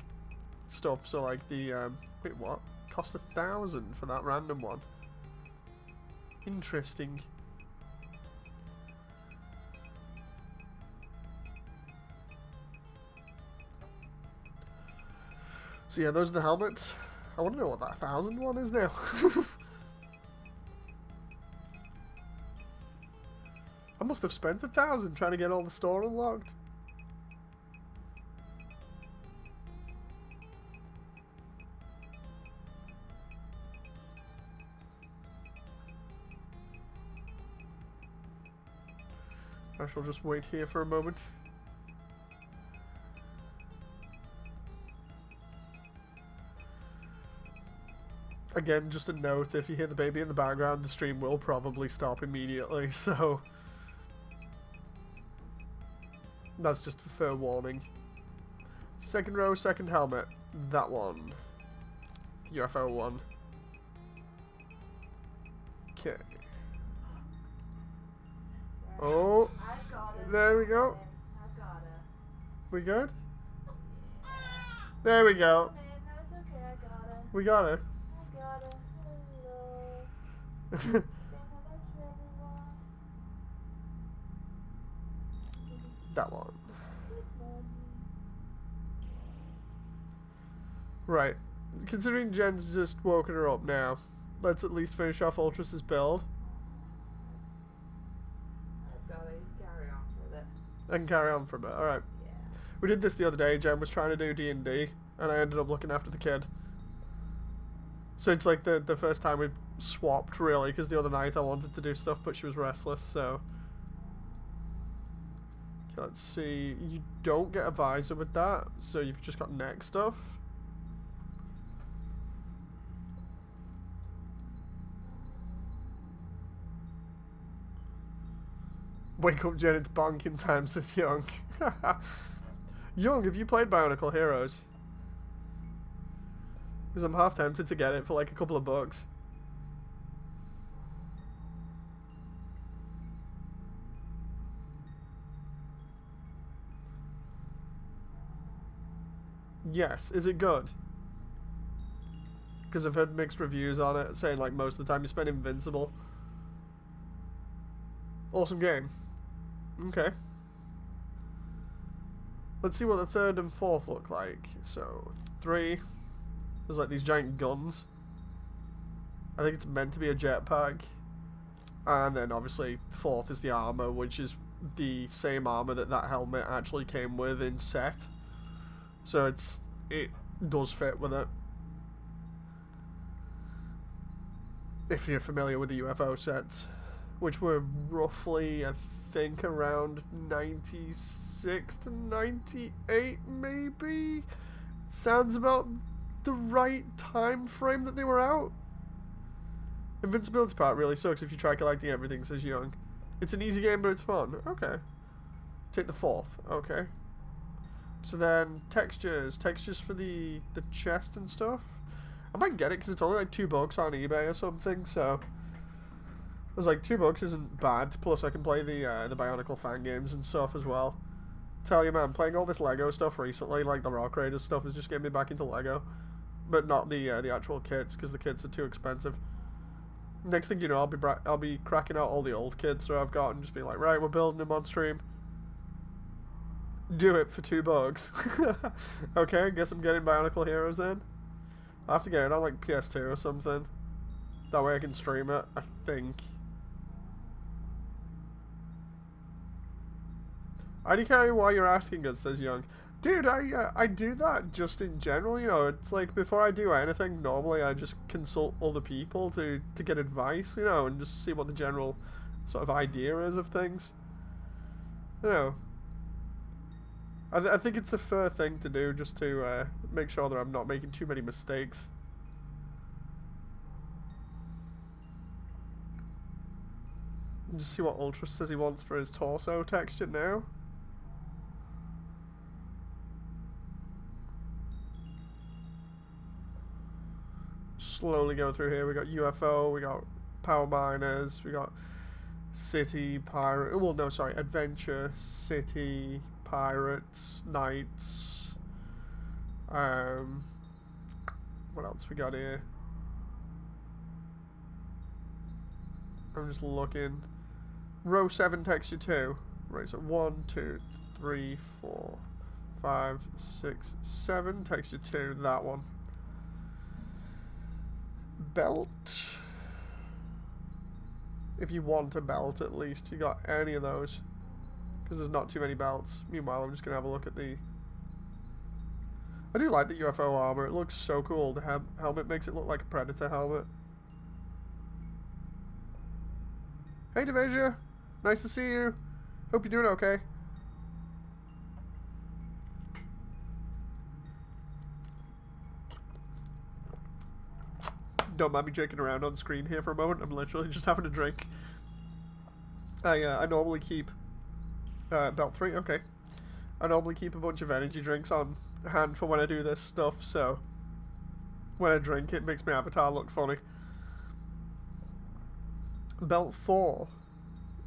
Speaker 1: stuff. So like the, wait what? Cost 1,000 for that random one. Interesting. So yeah, those are the helmets. I want to know what that 1,000 one is now. I must have spent 1,000 trying to get all the store unlocked. I shall just wait here for a moment. Again, just a note, if you hear the baby in the background, the stream will probably stop immediately, so... That's just a fair warning. Second row, second helmet. That one. UFO one. Okay. Oh,
Speaker 3: I got it.
Speaker 1: there we go.
Speaker 3: I got it.
Speaker 1: We good? There we go.
Speaker 3: Man, that's okay. I got it.
Speaker 1: We got it.
Speaker 3: I got it. Hello. Saying hello to everyone.
Speaker 1: That one.
Speaker 3: Good morning.
Speaker 1: Right. Considering Jen's just woken her up now, let's at least finish off Ultras's build.
Speaker 4: I've got to carry on with it.
Speaker 1: I can carry on for a bit. Alright.
Speaker 3: Yeah.
Speaker 1: We did this the other day. Jen was trying to do D&D, and I ended up looking after the kid. So it's like the first time we've swapped, really, because the other night I wanted to do stuff, but she was restless, so... Okay, let's see. You don't get a visor with that, so you've just got neck stuff. Wake up, Jen, it's bonking time, says Young. Young, have you played Bionicle Heroes? Because I'm half tempted to get it for like a couple of bucks. Yes, is it good? Because I've heard mixed reviews on it, saying like most of the time you spend invincible. Awesome game. Okay. Let's see what the third and fourth look like. So, 3. There's like these giant guns. I think it's meant to be a jetpack. And then obviously, fourth is the armor, which is the same armor that helmet actually came with in set. So it does fit with it. If you're familiar with the UFO sets, which were roughly, I think, around 96 to 98, maybe? Sounds about the right time frame that they were out. Invincibility part really sucks if you try collecting everything, says Young. It's an easy game, but it's fun. Okay. Take the fourth. Okay. So then, textures. Textures for the chest and stuff. I might get it because it's only like $2 on eBay or something, so... I was like, $2 isn't bad, plus I can play the Bionicle fan games and stuff as well. Tell you, man, playing all this Lego stuff recently, like the Rock Raiders stuff, is just getting me back into Lego. But not the actual kits, because the kits are too expensive. Next thing you know, I'll be cracking out all the old kits that I've got and just be like, right, we're building them on stream. Do it for $2. Okay, I guess I'm getting Bionicle Heroes then. I'll have to get it on like PS2 or something. That way I can stream it, I think. I don't care why you're asking us, says Young. Dude, I do that just in general, you know, it's like before I do anything, normally I just consult other people to get advice, you know, and just see what the general sort of idea is of things. You know. I think it's a fair thing to do just to make sure that I'm not making too many mistakes. Just see what Ultra says he wants for his torso texture now. Slowly go through here. We got UFO, we got power miners, we got city pirate. Well, no, sorry, adventure, city, pirates, knights. What else we got here? I'm just looking. Row 7 texture 2. Right, so 1, 2, 3, 4, 5, 6, 7 texture 2. That one. Belt. If you want a belt, at least you got any of those, because there's not too many belts. Meanwhile, I'm just gonna have a look at the... I do like the UFO armor. It looks so cool. The helmet makes it look like a Predator helmet. Hey, Devasia. Nice to see you. Hope you're doing okay. Don't mind me joking around on screen here for a moment. I'm literally just having a drink. I normally keep belt 3. Okay. I normally keep a bunch of energy drinks on hand for when I do this stuff, so when I drink it makes my avatar look funny. Belt 4.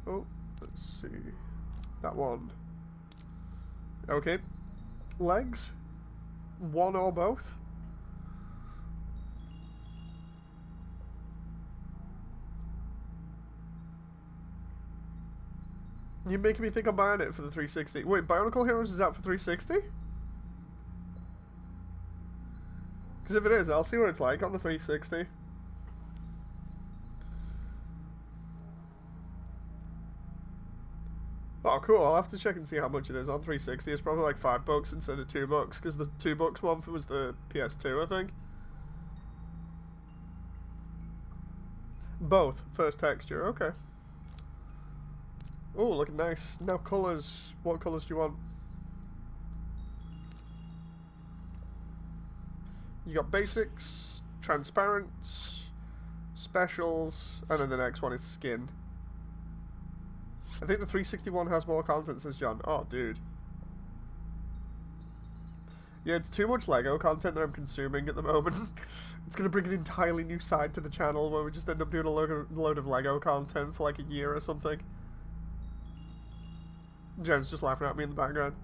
Speaker 1: Oh, let's see. That one. Okay. Legs. 1 or both. You're making me think I'm buying it for the 360. Wait, Bionicle Heroes is out for 360? Because if it is, I'll see what it's like on the 360. Oh, cool. I'll have to check and see how much it is on 360. It's probably like $5 instead of $2, because the $2 one was the PS2, I think. Both. First texture. Okay. Oh, looking nice. Now colours. What colours do you want? You got basics, transparents, specials, and then the next one is skin. I think the 361 has more content, says John. Oh, dude. Yeah, it's too much LEGO content that I'm consuming at the moment. It's going to bring an entirely new side to the channel where we just end up doing a load of LEGO content for like a year or something. Jen's just laughing at me in the background.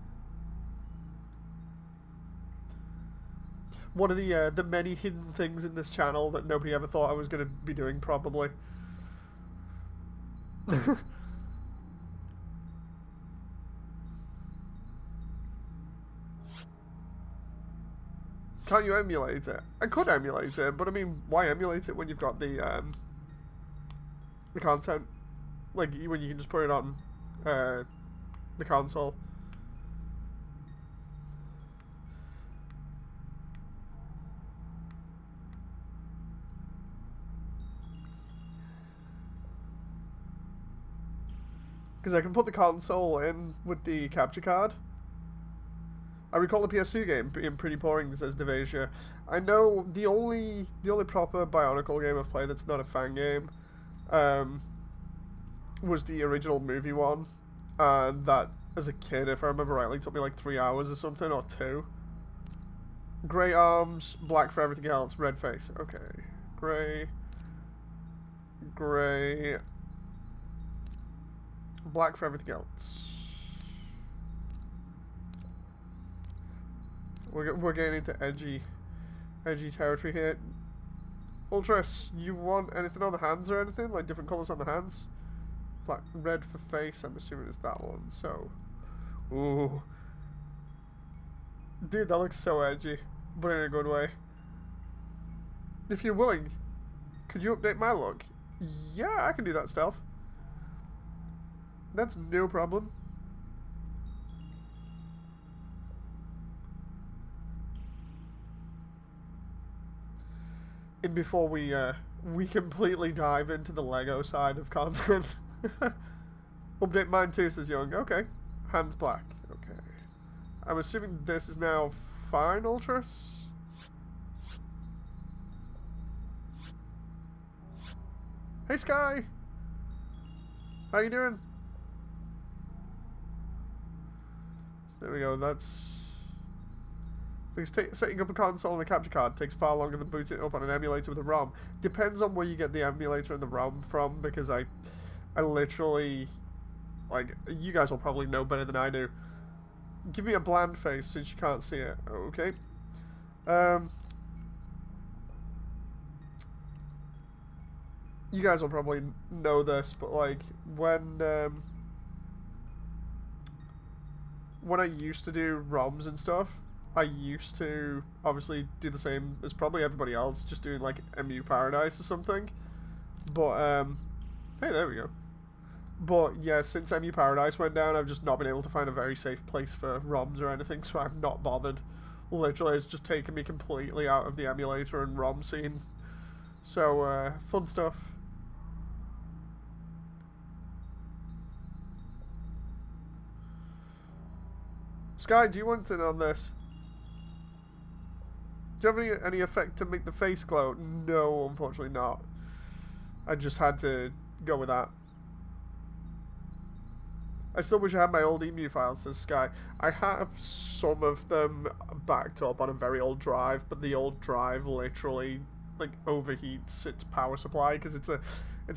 Speaker 1: One of the many hidden things in this channel that nobody ever thought I was going to be doing, probably. Can't you emulate it? I could emulate it, but I mean, why emulate it when you've got the content? Like, when you can just put it on the console. Because I can put the console in with the capture card. I recall the PS2 game being pretty boring, says Devasia. I know the only proper Bionicle game I've played that's not a fan game was the original movie one. And that, as a kid, if I remember rightly, took me like 3 hours or something, or 2. Grey arms, black for everything else, red face. Okay. Grey. Grey. Black for everything else. We're getting into edgy territory here. Ultras, you want anything on the hands or anything? Like different colours on the hands? Black, red for face, I'm assuming it's that one, so... Ooh. Dude, that looks so edgy, but in a good way. If you're willing, could you update my look? Yeah, I can do that stuff. That's no problem. And before we completely dive into the LEGO side of content. Update mine too, says Young. Okay. Hands black. Okay. I'm assuming this is now fine, Ultras? Hey, Sky! How you doing? So there we go, that's... Because setting up a console and a capture card takes far longer than booting it up on an emulator with a ROM. Depends on where you get the emulator and the ROM from, because I literally... Like, you guys will probably know better than I do. Give me a bland face since you can't see it. Okay. You guys will probably know this, but like, when I used to do ROMs and stuff, I used to obviously do the same as probably everybody else, just doing like MU Paradise or something. But hey, there we go. But yeah, since MU Paradise went down, I've just not been able to find a very safe place for ROMs or anything, so I've not bothered. Literally, it's just taken me completely out of the emulator and ROM scene. So fun stuff. Sky, do you want in on this? Do you have any effect to make the face glow? No, unfortunately not. I just had to go with that. I still wish I had my old emu files, says Sky. I have some of them backed up on a very old drive, but the old drive literally like overheats its power supply because it's a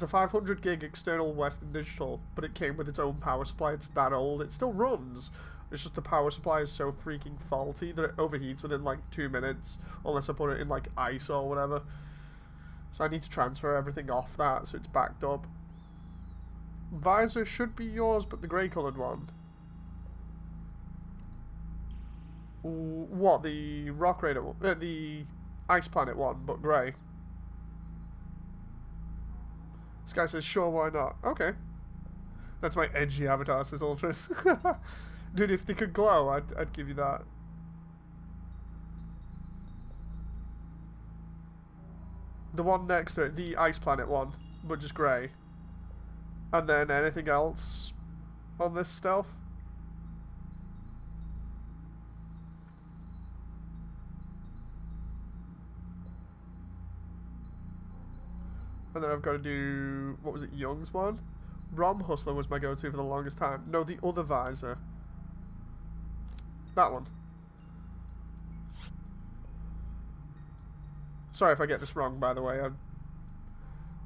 Speaker 1: 500 gig external Western Digital, but it came with its own power supply. It's that old. It still runs. It's just the power supply is so freaking faulty that it overheats within like 2 minutes, unless I put it in like ice or whatever. So I need to transfer everything off that so it's backed up. Visor should be yours, but the grey coloured one. What, the Rock Raider one? The Ice Planet one, but grey. This guy says, sure, why not? Okay. That's my edgy avatar, says Ultras. Dude, if they could glow, I'd give you that. The one next to it, the Ice Planet one, but just grey. And then anything else on this stealth? And then I've got to do, what was it, Young's one? Rom Hustler was my go-to for the longest time. No, the other visor. That one. Sorry if I get this wrong, by the way. I'm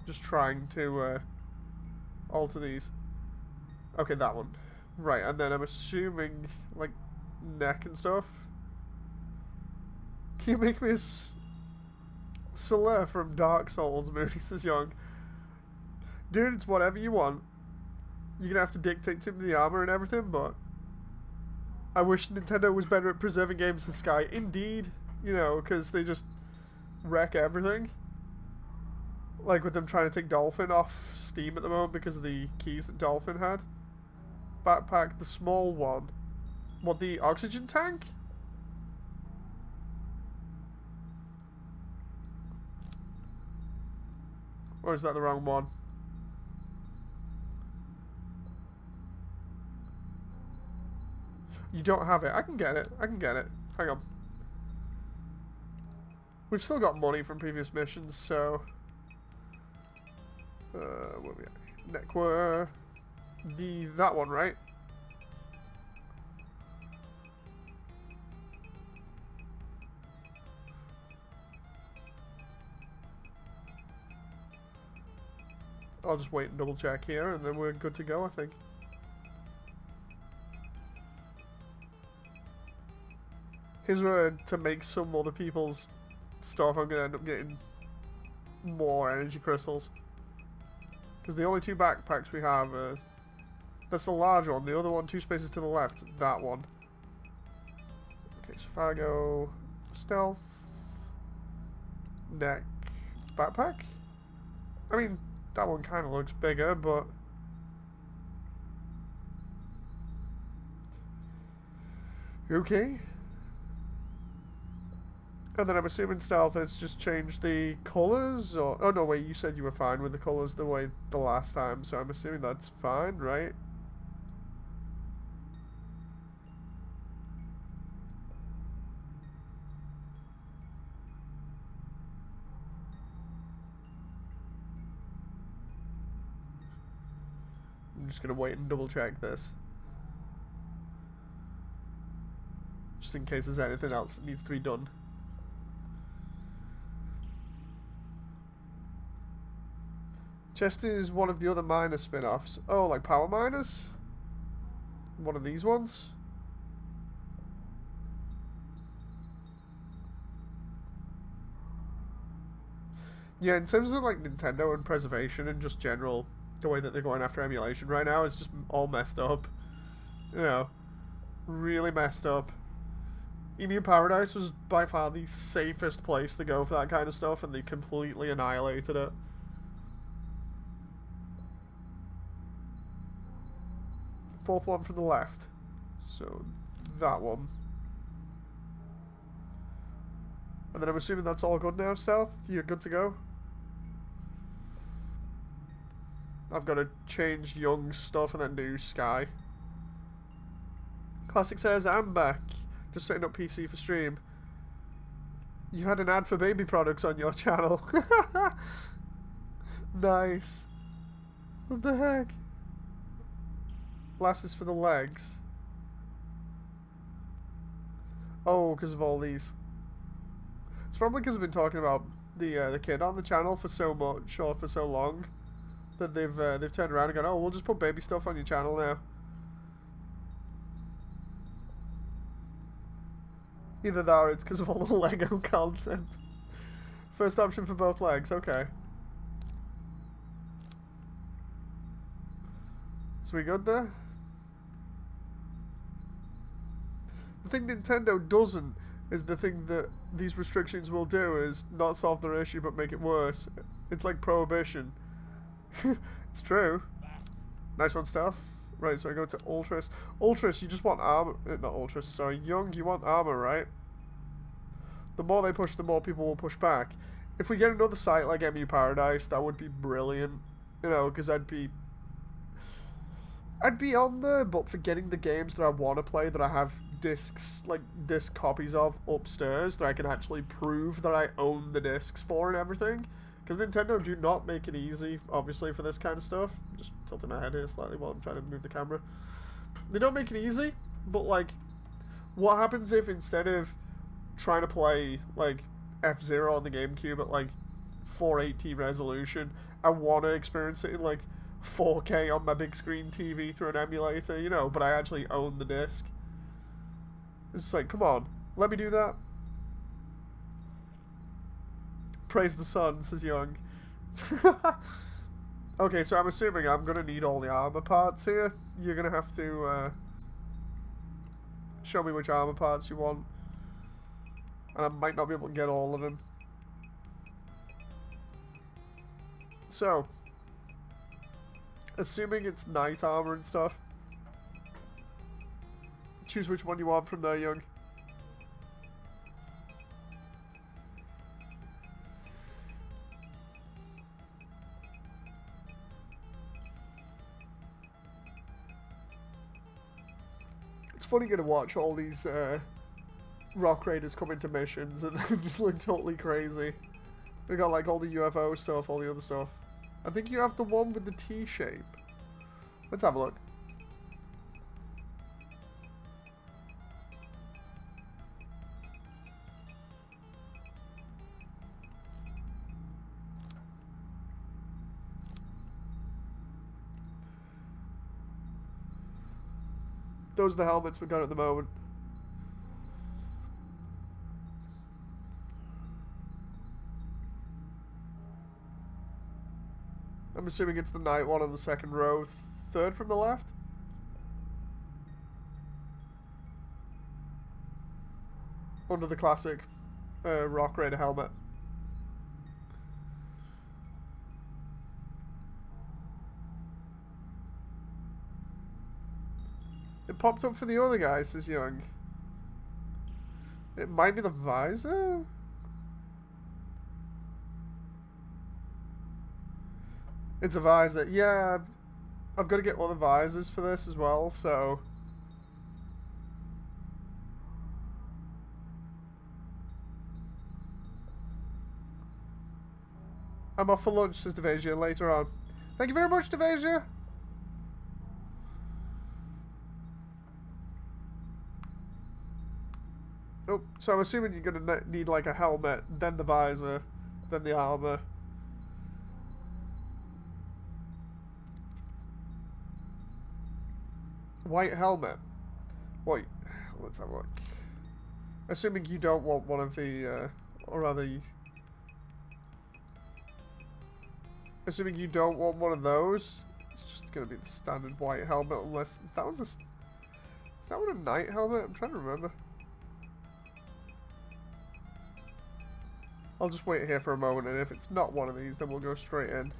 Speaker 1: just trying to alter these. Okay, that one. Right, and then I'm assuming, like, neck and stuff. Can you make me a Soler from Dark Souls? Moody says Young. Dude, it's whatever you want. You're gonna have to dictate to me the armor and everything, but I wish Nintendo was better at preserving games in Sky. Indeed, you know, because they just wreck everything. Like with them trying to take Dolphin off Steam at the moment because of the keys that Dolphin had. Backpack, the small one. What, the oxygen tank? Or is that the wrong one? You don't have it. I can get it. I can get it. Hang on. We've still got money from previous missions, so... where we at? Neckwear. That one, right? I'll just wait and double check here, and then we're good to go, I think. Here's where, to make some other people's stuff, I'm going to end up getting more energy crystals. Because the only two backpacks we have are... That's the large one. The other one, 2 spaces to the left. That one. Okay, so if I go... Stealth... Neck... Backpack? I mean, that one kind of looks bigger, but... Okay. And then I'm assuming stealth has just changed the colours, or... Oh, no, wait, you said you were fine with the colours the way the last time, so I'm assuming that's fine, right? I'm just going to wait and double check this. Just in case there's anything else that needs to be done. Chester is one of the other miner spin-offs. Oh, like Power Miners? One of these ones? Yeah, in terms of like Nintendo and preservation and just general, the way that they're going after emulation right now is just all messed up. You know, really messed up. Emu Paradise was by far the safest place to go for that kind of stuff, and they completely annihilated it. Fourth one from the left. So, that one. And then I'm assuming that's all good now, Stealth? You're good to go? I've got to change Young's stuff and then do Sky. Classic says, I'm back. Just setting up PC for stream. You had an ad for baby products on your channel. Nice. What the heck? Last is for the legs. Oh, because of all these. It's probably because I've been talking about the kid on the channel for so much or for so long that they've turned around and gone, oh, we'll just put baby stuff on your channel now. Either that or it's because of all the Lego content. First option for both legs, okay. So we good there? The thing Nintendo doesn't is the thing that these restrictions will do is not solve their issue but make it worse. It's like prohibition. It's true. Nice one, Stealth. Right, so I go to Ultras. Ultras, you just want armor. Not Ultras, sorry. Young, you want armor, right? The more they push, the more people will push back. If we get another site like MU Paradise, that would be brilliant. You know, because I'd be on there, but for getting the games that I want to play, that I have discs, like disc copies of upstairs, that I can actually prove that I own the discs for and everything. Because Nintendo do not make it easy, obviously, for this kind of stuff. I'm just tilting my head here slightly while I'm trying to move the camera. They don't make it easy, but like, what happens if instead of trying to play like F-Zero on the GameCube at like 480 resolution, I want to experience it in like 4K on my big screen TV through an emulator, you know, but I actually own the disc. It's like, come on, let me do that. Praise the sun, says Young. Okay, so I'm assuming I'm gonna need all the armor parts here. You're gonna have to show me which armor parts you want. And I might not be able to get all of them. So, assuming it's knight armor and stuff, choose which one you want from there, Young. It's funny getting to watch all these Rock Raiders come into missions and they just look totally crazy. They got like all the UFO stuff, all the other stuff. I think you have the one with the T shape. Let's have a look. Those are the helmets we got at the moment. I'm assuming it's the night one on the second row, third from the left. Under the classic Rock Raider helmet. It popped up for the other guy, says Young. It might be the visor? It's a visor. Yeah, I've got to get all the visors for this as well, so... I'm off for lunch, says Devasia, later on. Thank you very much, Devasia! Oh, so I'm assuming you're going to need like a helmet, then the visor, then the armor. White helmet. Wait, let's have a look. Assuming you don't want one of the, or rather... Assuming you don't want one of those, it's just going to be the standard white helmet, unless... That was a... Is that one a knight helmet? I'm trying to remember. I'll just wait here for a moment, and if it's not one of these, then we'll go straight in.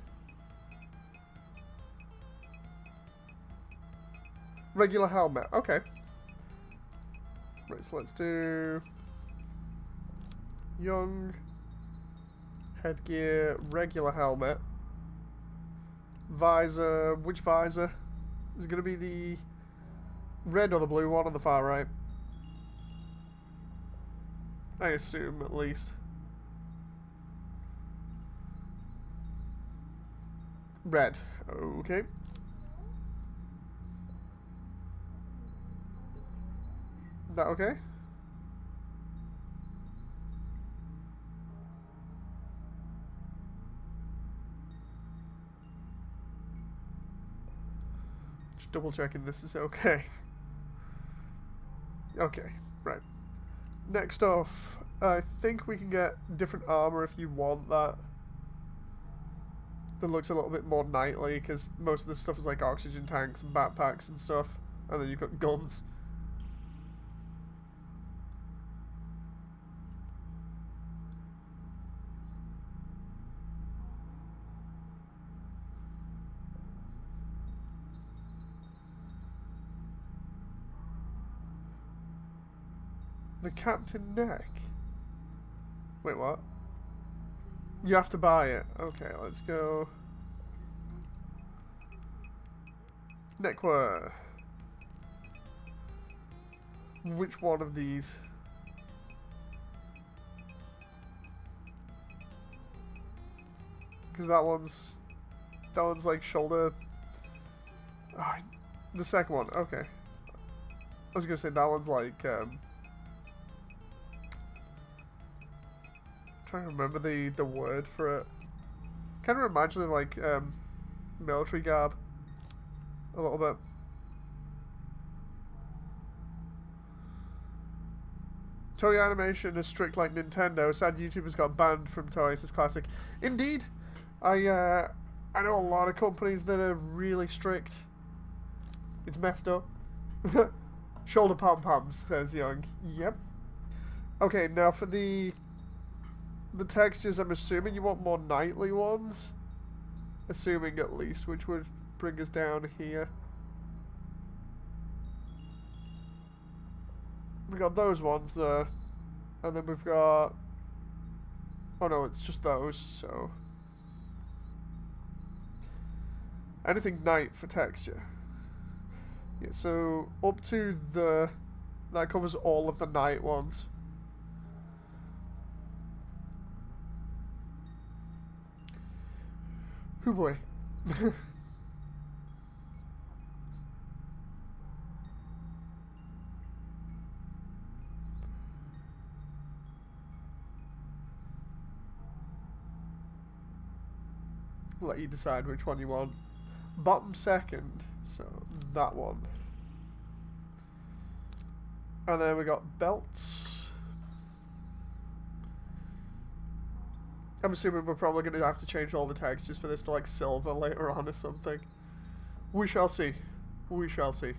Speaker 1: Regular helmet, okay. Right, so let's do... Young. Headgear, regular helmet. Visor, which visor? Is it going to be the red or the blue one on the far right? I assume, at least. Red. Okay. That okay? Just double checking this is okay. Okay, right. Next off, I think we can get different armor if you want that. That looks a little bit more knightly, because most of this stuff is like oxygen tanks and backpacks and stuff. And then you've got guns. The captain neck. Wait, what? You have to buy it. Okay, let's go. Neckwear. Which one of these? Because that one's like shoulder. Ah, the second one, okay. I was gonna say that one's like trying to remember the word for it. Kind of reminds me of like military garb a little bit. Toei Animation is strict like Nintendo. Sad YouTubers got banned from Toei. Says Classic. Indeed, I know a lot of companies that are really strict. It's messed up. Shoulder pom poms, says Young. Yep. Okay, now for the textures, I'm assuming you want more nightly ones. Assuming at least, which would bring us down here. We got those ones there. And then we've got... Oh no, it's just those, so... Anything night for texture. Yeah, so up to the... That covers all of the night ones. Oh boy. Let you decide which one you want. Bottom second, so that one. And then we got belts. I'm assuming we're probably going to have to change all the textures for this to like silver later on or something. We shall see. We shall see.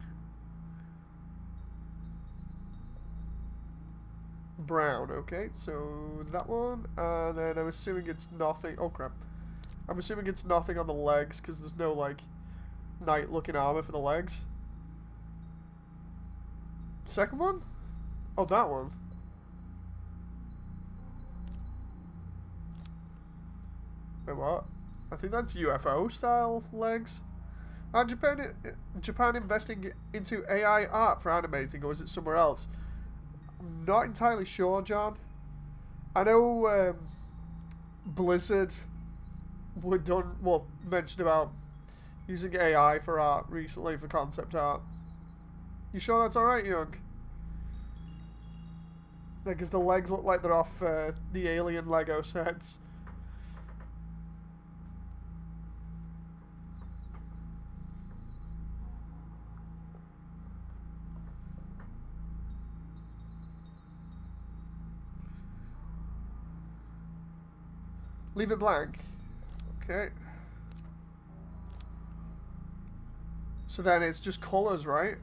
Speaker 1: Brown, okay, so that one. And then I'm assuming it's nothing. Oh crap. I'm assuming it's nothing on the legs because there's no like night looking armor for the legs. Second one? Oh, that one. Wait, what? I think that's UFO style legs. And Japan investing into AI art for animating, or is it somewhere else? I'm not entirely sure, John. I know Blizzard mentioned about using AI for art recently, for concept art. You sure that's alright, Young? Because the legs look like they're off the Alien Lego sets. Leave it blank. Okay. So then it's just colors, right?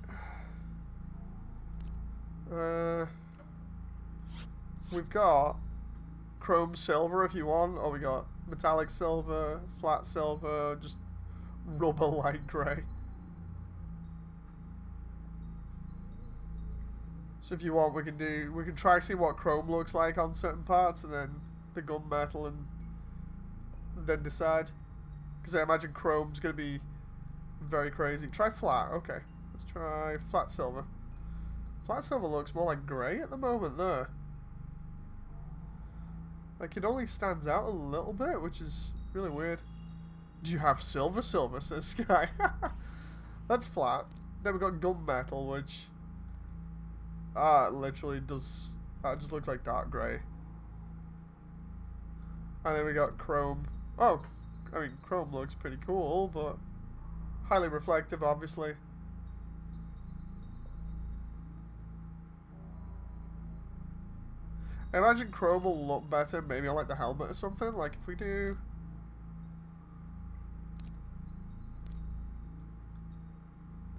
Speaker 1: We've got chrome silver if you want, or we got metallic silver, flat silver, just rubber light grey. So if you want, we can try to see what chrome looks like on certain parts, and then the gunmetal, and then decide. Because I imagine chrome's going to be very crazy. Try flat. Okay. Let's try flat silver. Flat silver looks more like grey at the moment there. Like it only stands out a little bit, which is really weird. Do you have silver? Silver, says Sky. That's flat. Then we got gunmetal, which literally does... it just looks like dark grey. And then we got chrome. Oh, I mean, chrome looks pretty cool, but highly reflective, obviously. I imagine chrome will look better maybe on like the helmet or something. Like if we do...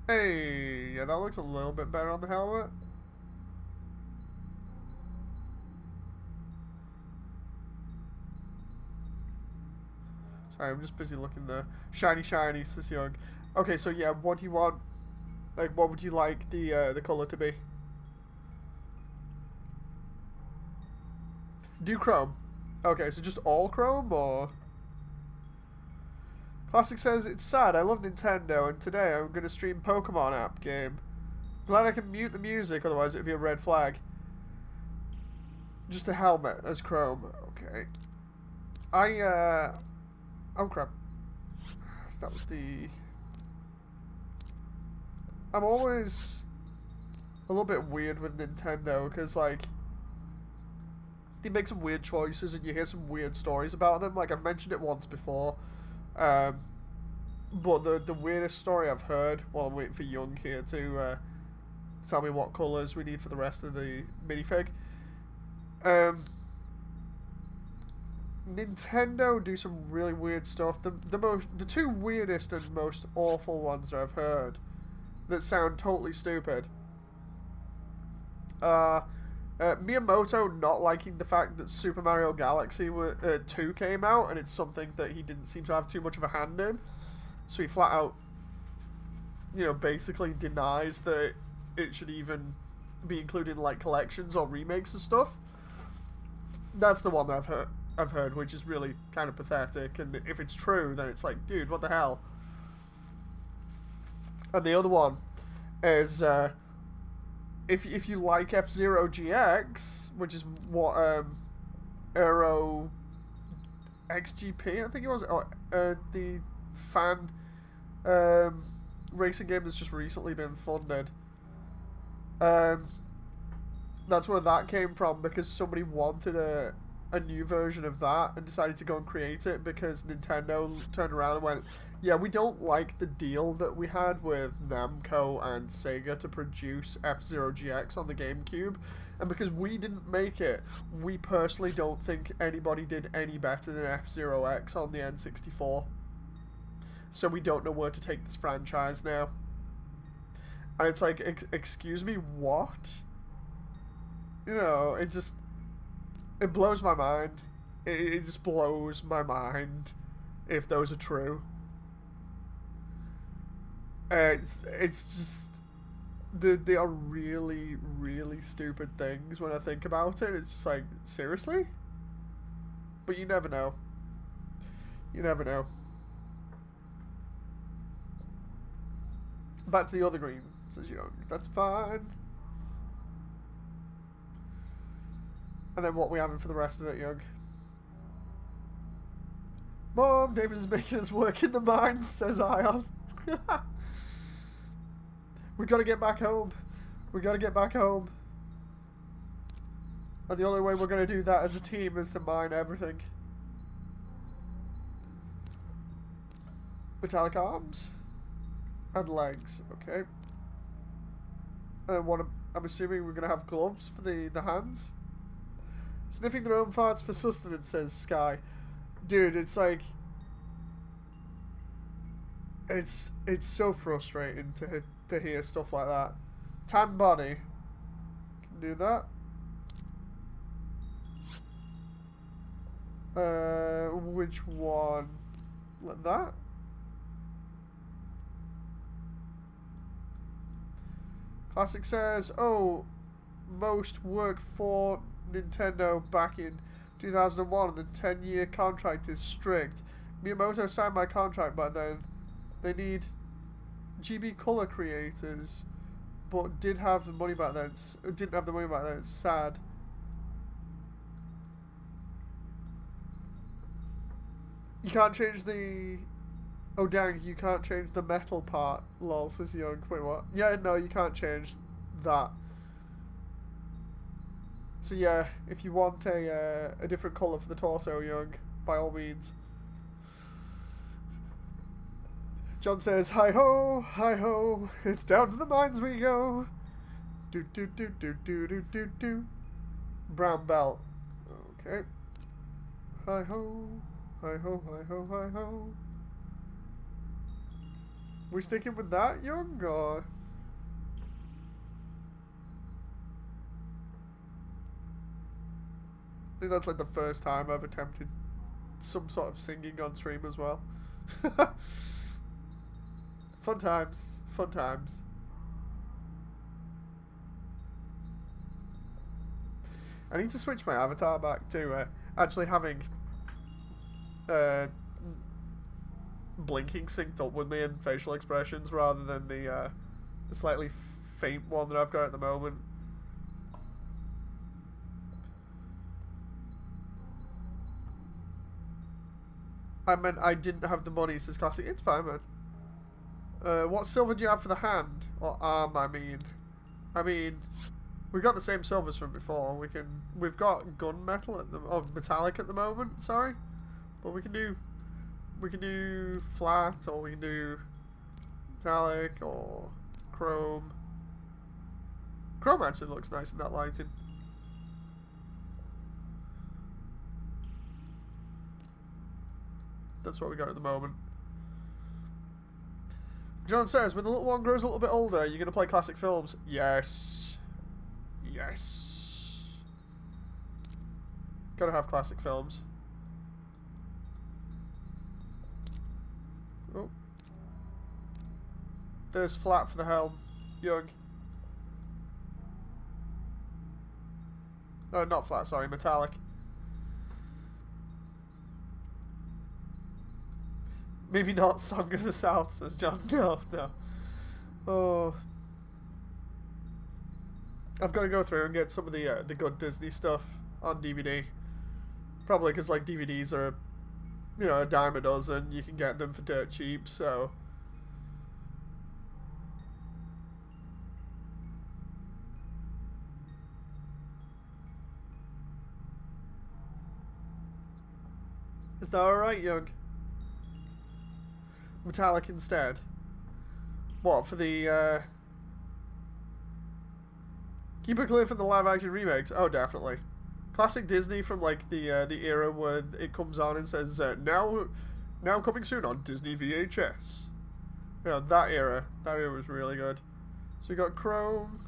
Speaker 1: Hey, yeah, that looks a little bit better on the helmet. Sorry, I'm just busy looking there. Shiny, shiny, says Young. Okay, so yeah, what do you want? Like, what would you like the color to be? Do Chrome. Okay, so just all Chrome, or... Classic says, it's sad, I love Nintendo, and today I'm going to stream Pokemon app game. Glad I can mute the music, otherwise it would be a red flag. Just a helmet as Chrome. Okay. Oh crap. That was the... I'm always a little bit weird with Nintendo, because, like, they make some weird choices and you hear some weird stories about them. Like, I've mentioned it once before. But the weirdest story I've heard, while I'm waiting for Young here to tell me what colours we need for the rest of the minifig. Nintendo do some really weird stuff. The two weirdest and most awful ones that I've heard that sound totally stupid. Miyamoto not liking the fact that Super Mario Galaxy 2 came out, and it's something that he didn't seem to have too much of a hand in. So he flat out, basically denies that it should even be included in, like, collections or remakes and stuff. That's the one that I've heard, which is really kind of pathetic, and if it's true, then it's like, dude, what the hell? And the other one is, if you like F-Zero GX, which is what, Aero XGP, I think it was, the fan, racing game that's just recently been funded. That's where that came from, because somebody wanted a new version of that and decided to go and create it because Nintendo turned around and went, yeah, we don't like the deal that we had with Namco and Sega to produce F-Zero GX on the GameCube, and because we didn't make it, we personally don't think anybody did any better than F-Zero X on the N64. So we don't know where to take this franchise now. And it's like, excuse me, what? It blows my mind. It just blows my mind if those are true. It's just... They are really, really stupid things when I think about it. It's just like, seriously? But you never know. You never know. Back to the other green, says Young. That's fine. And then what we having for the rest of it, Young? Mom, David is making us work in the mines, says Ion. We gotta get back home. We gotta get back home. And the only way we're gonna do that as a team is to mine everything. Metallic arms. And legs, okay. And what I'm assuming we're gonna have gloves for the hands. Sniffing their own farts for sustenance, says Sky. Dude, it's like... It's so frustrating to hear stuff like that. Tan body. Can do that. Which one? Like that? Classic says, oh, most work for Nintendo back in 2001 and the 10-year contract is strict. Miyamoto signed my contract, but then they need GB color creators, but didn't have the money back then. It's sad. You can't change the... Oh dang, you can't change the metal part. Lol, says Young. Wait, what? Yeah, no, you can't change that. So yeah, if you want a different colour for the torso, Young, by all means. John says, hi-ho, it's down to the mines we go. Do. Brown belt. Okay. Hi-ho, hi-ho, hi-ho, hi-ho. We sticking with that, Young, or...? I think that's like the first time I've attempted some sort of singing on stream as well. Fun times. Fun times. I need to switch my avatar back to actually having blinking synced up with me and facial expressions rather than the slightly faint one that I've got at the moment. I meant I didn't have the money, says Classic. It's fine, man. What silver do you have for the hand? Or arm, I mean. We got the same silvers from before. We've got gunmetal at the metallic at the moment, sorry. But we can do flat, or we can do metallic or chrome. Chrome actually looks nice in that lighting. That's what we got at the moment. John says, when the little one grows a little bit older, you're going to play classic films? Yes. Yes. Gotta have classic films. Oh. There's flat for the helm. Young. No, not flat, sorry, metallic. Maybe not Song of the South, says John. No, no. Oh. I've got to go through and get some of the good Disney stuff on DVD. Probably because, like, DVDs are, you know, a dime a dozen. You can get them for dirt cheap, so... Is that alright, Young? Metallic instead. What, for the, keep it clear from the live action remakes? Oh, definitely. Classic Disney from, like, the era where it comes on and says, now coming soon on Disney VHS. Yeah, that era was really good. So we got Chrome.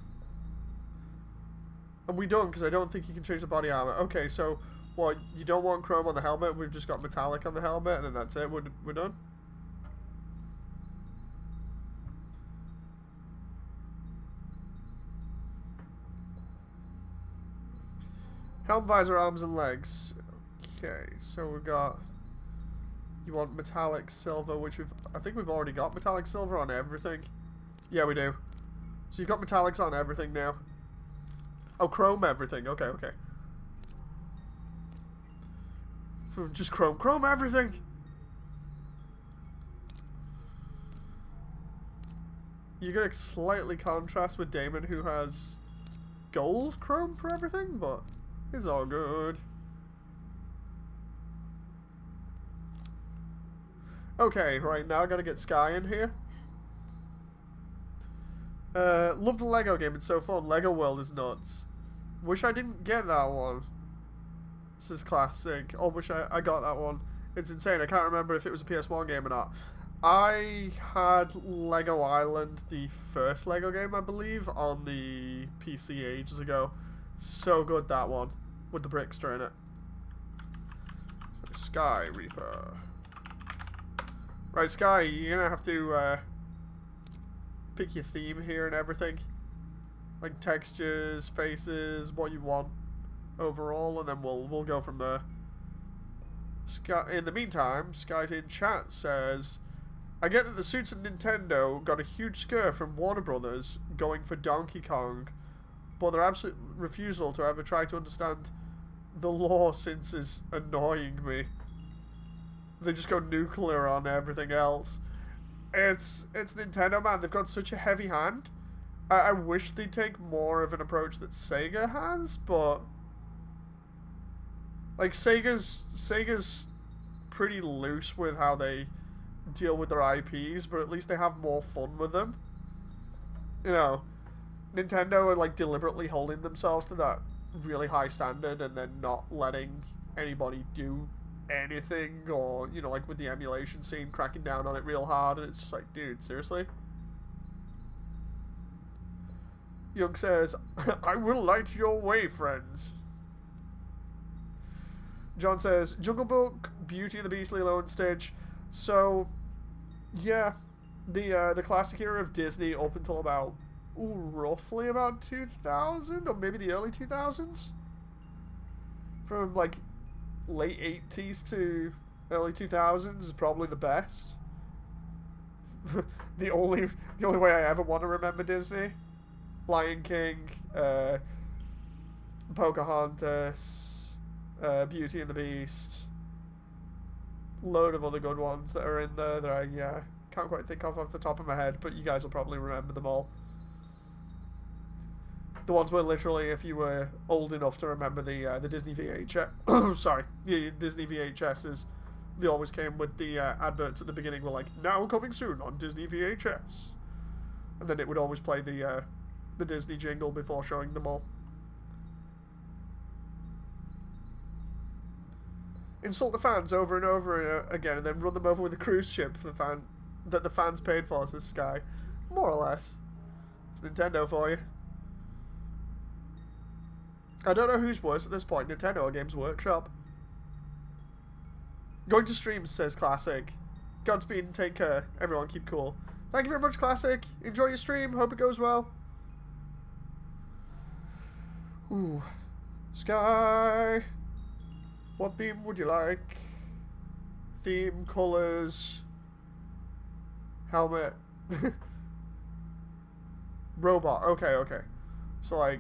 Speaker 1: And we don't, because I don't think you can change the body armor. Okay, so, what, you don't want Chrome on the helmet? We've just got metallic on the helmet, and then that's it? We're done? Helm, visor, arms, and legs. Okay, so we've got... You want metallic silver, which I think we've already got metallic silver on everything. Yeah, we do. So you've got metallics on everything now. Oh, chrome everything. Okay, okay. Just chrome everything! You're gonna slightly contrast with Damon, who has gold chrome for everything, but... It's all good. Okay, right, now I gotta get Sky in here. Love the Lego game, it's so fun. Lego World is nuts. Wish I didn't get that one. This is classic. Oh, wish I got that one. It's insane. I can't remember if it was a PS1 game or not. I had Lego Island, the first Lego game, I believe, on the PC ages ago. So good, that one, with the Brickster in it. So, Sky Reaper. Right, Sky, you're gonna have to pick your theme here and everything. Like textures, faces, what you want overall, and then we'll go from there. Sky, in the meantime, Sky in chat says, I get that the suits at Nintendo got a huge scare from Warner Brothers going for Donkey Kong, but their absolute refusal to ever try to understand the lore since is annoying me. They just go nuclear on everything else. It's Nintendo, man. They've got such a heavy hand. I wish they'd take more of an approach that Sega has, but... Like, Sega's pretty loose with how they deal with their IPs, but at least they have more fun with them. You know... Nintendo are like deliberately holding themselves to that really high standard and then not letting anybody do anything, or, you know, like with the emulation scene, cracking down on it real hard, and it's just like, dude, seriously? Young says, I will light your way, friends. John says, Jungle Book, Beauty and the Beast, Lilo and Stitch. So, yeah, the classic era of Disney up until about... roughly about 2000, or maybe the early 2000s. from like late 80s to early 2000s is probably the best. the only way I ever want to remember Disney: Lion King, Pocahontas, Beauty and the Beast, load of other good ones that are in there that I can't quite think of off the top of my head, but you guys will probably remember them all. The ones where literally, if you were old enough to remember the Disney VHS, sorry, the Disney VHSs, they always came with the adverts at the beginning were like, now coming soon on Disney VHS. And then it would always play the Disney jingle before showing them all. Insult the fans over and over again and then run them over with a cruise ship for that the fans paid for, says Sky. More or less. It's Nintendo for you. I don't know who's worse at this point, Nintendo or Games Workshop. Going to streams, says Classic. Godspeed and take care. Everyone keep cool. Thank you very much, Classic. Enjoy your stream. Hope it goes well. Ooh. Sky. What theme would you like? Theme, colors, helmet. Robot. Okay. So, like,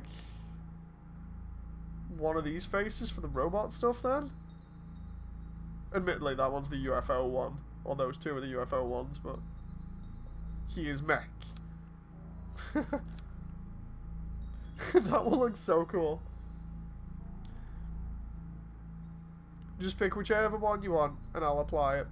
Speaker 1: one of these faces for the robot stuff, then? Admittedly, that one's the UFO one. Or those two are the UFO ones, but he is mech. That one looks so cool. Just pick whichever one you want, and I'll apply it.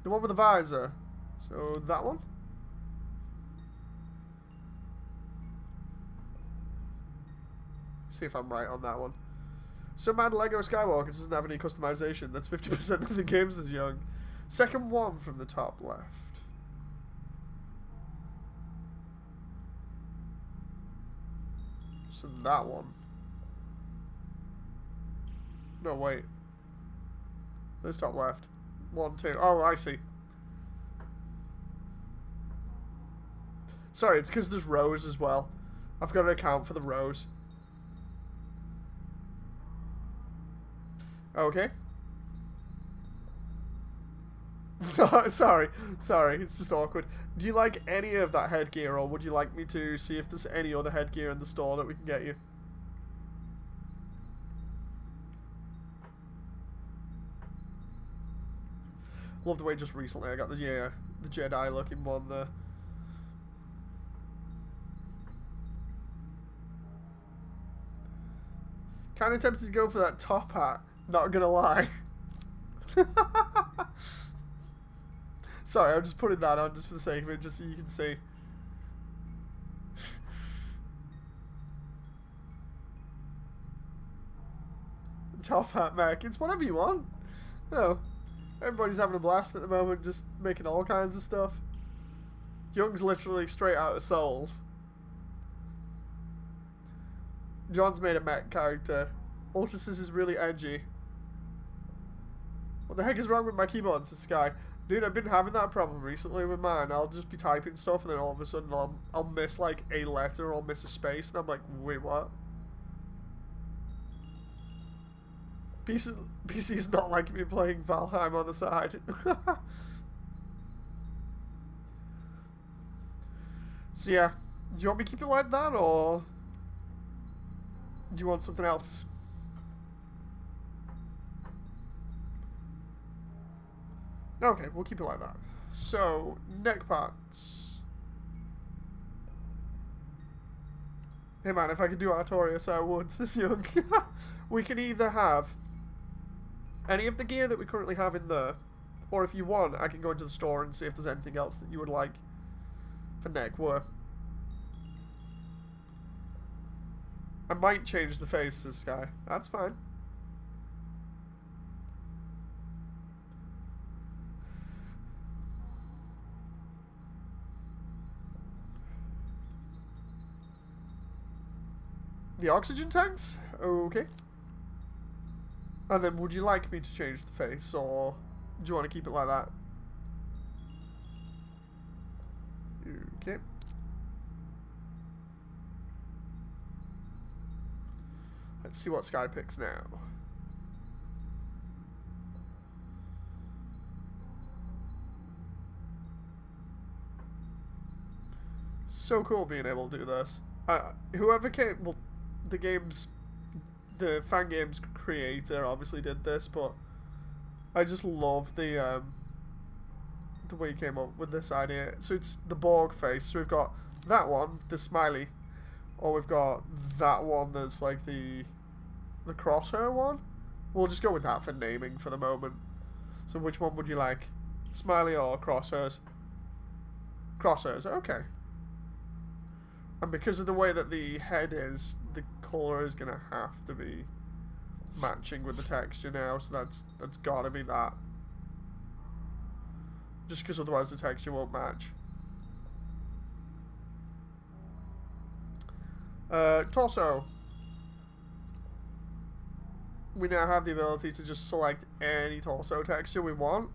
Speaker 1: The one with the visor. So, that one? See if I'm right on that one. So mad Lego Skywalker doesn't have any customization. That's 50% of the games as young. Second one from the top left. So that one. No, wait. This top left. 1, 2. Oh, I see. Sorry, it's because there's rows as well. I've got to account for the rows. Okay. Sorry. It's just awkward. Do you like any of that headgear, or would you like me to see if there's any other headgear in the store that we can get you? Love the way just recently I got the Jedi looking one there. Kind of tempted to go for that top hat, not gonna lie. Sorry, I'm just putting that on just for the sake of it, just so you can see. Top hat, Mac. It's whatever you want. You know, everybody's having a blast at the moment, just making all kinds of stuff. Young's literally straight out of Souls. John's made a mech character. Ultrasis is really edgy. What the heck is wrong with my keyboard, says Sky? Dude, I've been having that problem recently with mine. I'll just be typing stuff and then all of a sudden I'll miss like a letter or miss a space and I'm like, wait, what? PC is not like me playing Valheim on the side. So yeah, do you want me to keep it like that, or do you want something else? Okay, we'll keep it like that. So, neck parts. Hey man, if I could do Artorias, I would, says Young. We can either have any of the gear that we currently have in there, or if you want, I can go into the store and see if there's anything else that you would like for neck wear. I might change the face, says Sky. That's fine. The oxygen tanks? Okay. And then would you like me to change the face, or do you want to keep it like that? Let's see what Sky picks now. So cool being able to do this. Whoever came, well, the fan games creator obviously did this, but I just love the way he came up with this idea. So it's the Borg face. So we've got that one, the smiley, or we've got that one that's like the crosshair one. We'll just go with that for naming for the moment. So which one would you like? Smiley or crosshairs? Crosshairs, okay. And because of the way that the head is, the colour is gonna have to be matching with the texture now, so that's gotta be that. Just because otherwise the texture won't match. Torso. We now have the ability to just select any torso texture we want.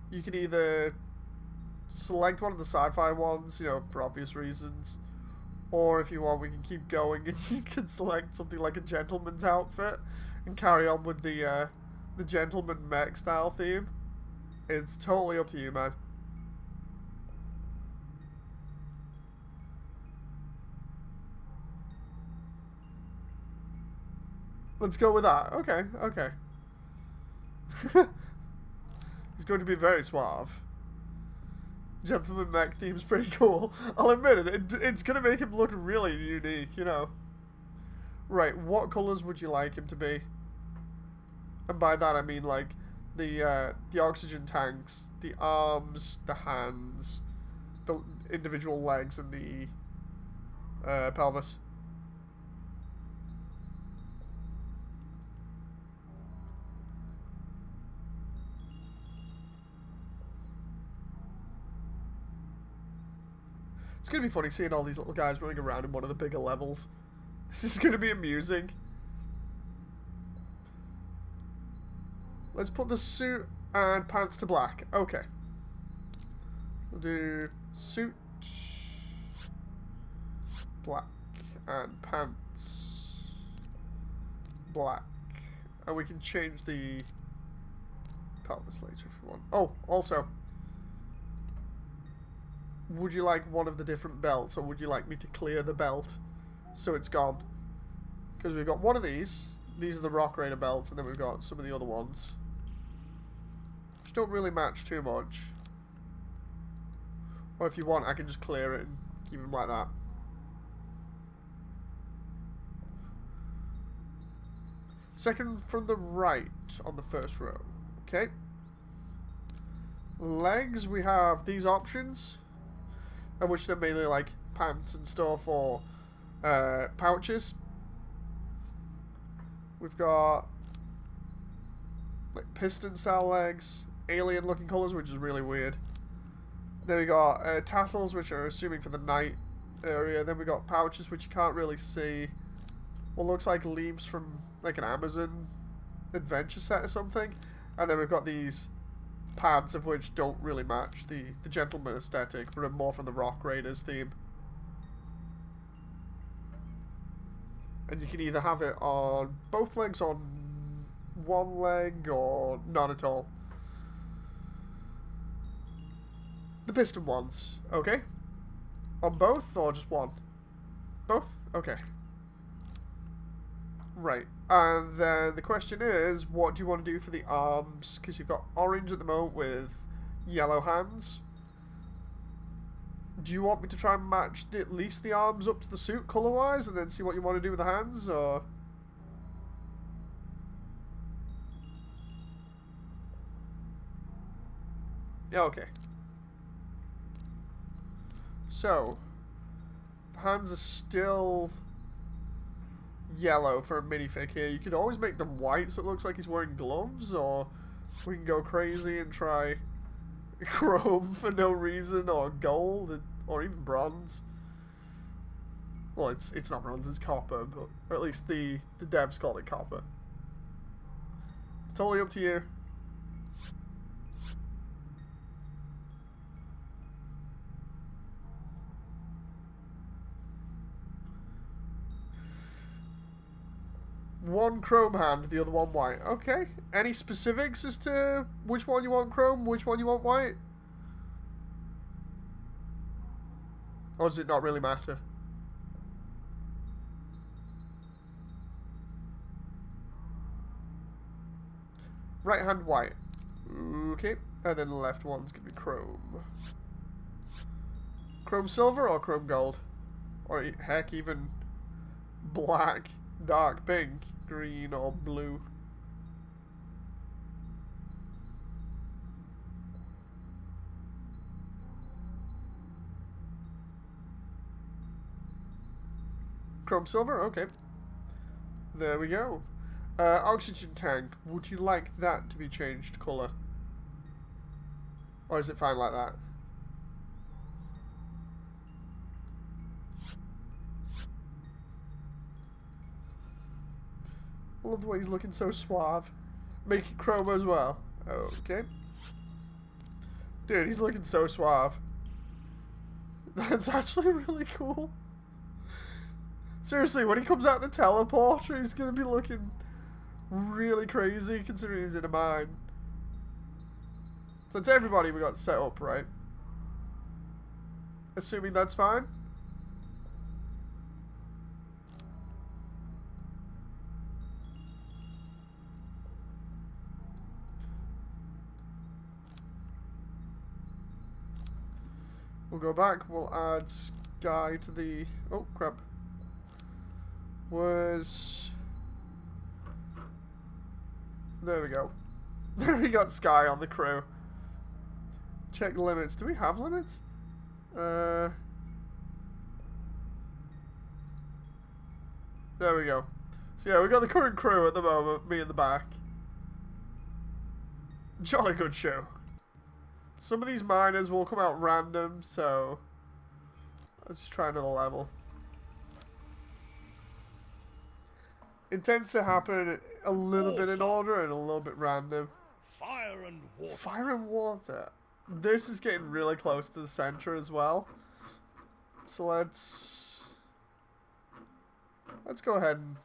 Speaker 1: You can either select one of the sci-fi ones, you know, for obvious reasons, or if you want, we can keep going and you can select something like a gentleman's outfit and carry on with the gentleman mech style theme. It's totally up to you, man. Let's go with that. Okay, okay. He's going to be very suave. Gentleman mech theme's pretty cool. I'll admit it, it's going to make him look really unique, you know. Right, what colours would you like him to be? And by that I mean like the oxygen tanks, the arms, the hands, the individual legs, and the pelvis. It's going to be funny seeing all these little guys running around in one of the bigger levels. This is going to be amusing. Let's put the suit and pants to black. Okay. We'll do suit, black, and pants, black. And we can change the pelvis later if we want. Oh, also, would you like one of the different belts, or would you like me to clear the belt so it's gone? Because we've got one of these. These are the Rock Raider belts, and then we've got some of the other ones, which don't really match too much. Or if you want, I can just clear it and keep them like that. Second from the right on the first row. Okay. Legs, we have these options, of which they're mainly like pants and stuff, or pouches. We've got like piston style legs, alien looking colours, which is really weird. Then we got tassels, which are assuming for the night area. Then we got pouches, which you can't really see. What looks like leaves from like an Amazon adventure set or something. And then we've got these pads, of which don't really match the gentleman aesthetic, but are more from the Rock Raiders theme. And you can either have it on both legs, on one leg, or none at all. The piston ones, okay. On both, or just one? Both? Okay. Right, and then the question is, what do you want to do for the arms? Because you've got orange at the moment with yellow hands. Do you want me to try and match at least the arms up to the suit colour-wise, and then see what you want to do with the hands, or...? Yeah, okay. So, the hands are still yellow for a minifig here. You could always make them white so it looks like he's wearing gloves, or we can go crazy and try chrome for no reason, or gold, or even bronze. Well, it's not bronze, it's copper, but or at least the devs call it copper. It's totally up to you. One chrome hand, the other one white. Okay. Any specifics as to which one you want chrome, which one you want white? Or does it not really matter? Right hand white. Okay. And then the left one's going to be chrome. Chrome silver or chrome gold? Or heck, even black, dark pink, green or blue. Chrome silver, okay. There we go. Oxygen tank. Would you like that to be changed colour? Or is it fine like that? I love the way he's looking so suave. Make it chrome as well. Okay. Dude, he's looking so suave. That's actually really cool. Seriously, when he comes out the teleporter, he's gonna be looking really crazy considering he's in a mine. So it's everybody we got set up, right? Assuming that's fine. We'll go back, we'll add Sky to the... Oh, crap. There we go. We got Sky on the crew. Check limits. Do we have limits? There we go. So yeah, we got the current crew at the moment, me in the back. Jolly good show. Some of these miners will come out random, so let's just try another level. It tends to happen a little bit in order and a little bit random.
Speaker 2: Fire and water.
Speaker 1: Fire and water. This is getting really close to the center as well. So let's go ahead and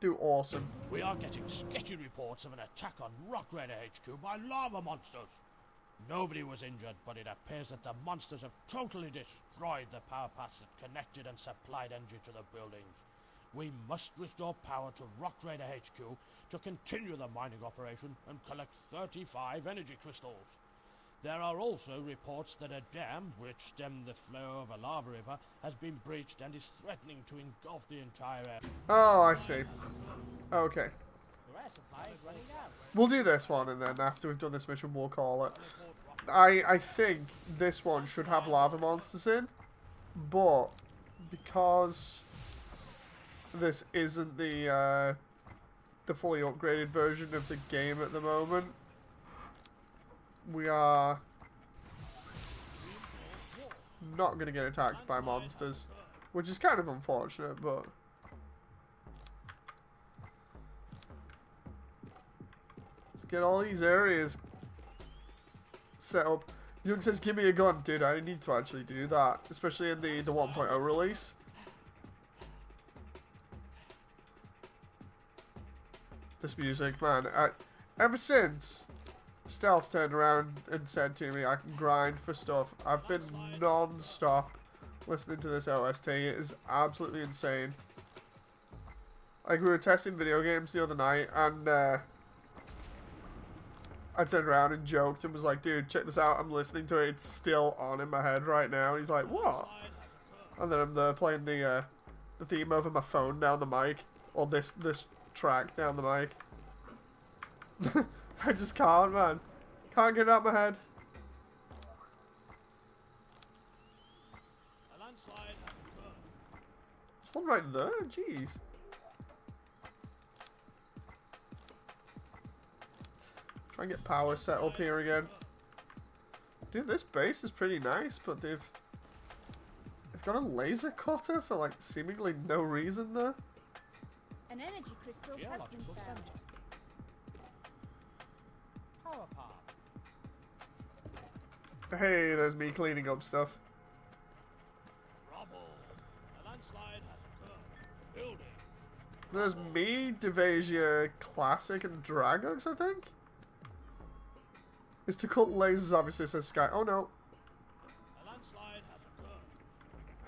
Speaker 1: do awesome.
Speaker 2: We are getting sketchy reports of an attack on Rock Raider HQ by lava monsters. Nobody was injured, but it appears that the monsters have totally destroyed the power paths that connected and supplied energy to the buildings. We must restore power to Rock Raider HQ to continue the mining operation and collect 35 energy crystals. There are also reports that a dam, which stemmed the flow of a lava river, has been breached and is threatening to engulf the entire area.
Speaker 1: Oh, I see. Okay.
Speaker 2: The air supply is running down.
Speaker 1: We'll do this one, and then after we've done this mission, we'll call it. I think this one should have lava monsters in, but because this isn't the fully upgraded version of the game at the moment, we are not going to get attacked by monsters, which is kind of unfortunate, but let's get all these areas set up. Young says, give me a gun. Dude, I need to actually do that, especially in the 1.0 release. This music, man. Ever since Stealth turned around and said to me I can grind for stuff, I've been non-stop listening to this OST. It is absolutely insane. Like, we were testing video games the other night, and I turned around and joked and was like, dude, check this out, I'm listening to it, it's still on in my head right now. And he's like, what? And then I'm there playing the theme over my phone down the mic, or this track down the mic. I just can't, man. Can't get it out of my head. There's one right there, jeez. Try and get power set up here again. Dude, this base is pretty nice, but they've got a laser cutter for like seemingly no reason there.
Speaker 3: An energy crystal has been found.
Speaker 2: Power path.
Speaker 1: Hey, there's me cleaning up stuff.
Speaker 2: Rubble. A landslide has occurred. Building.
Speaker 1: There's me, Devasia, Classic, and Dragox, I think? Is to cut lasers, obviously, says Sky. Oh no.
Speaker 2: A landslide has occurred.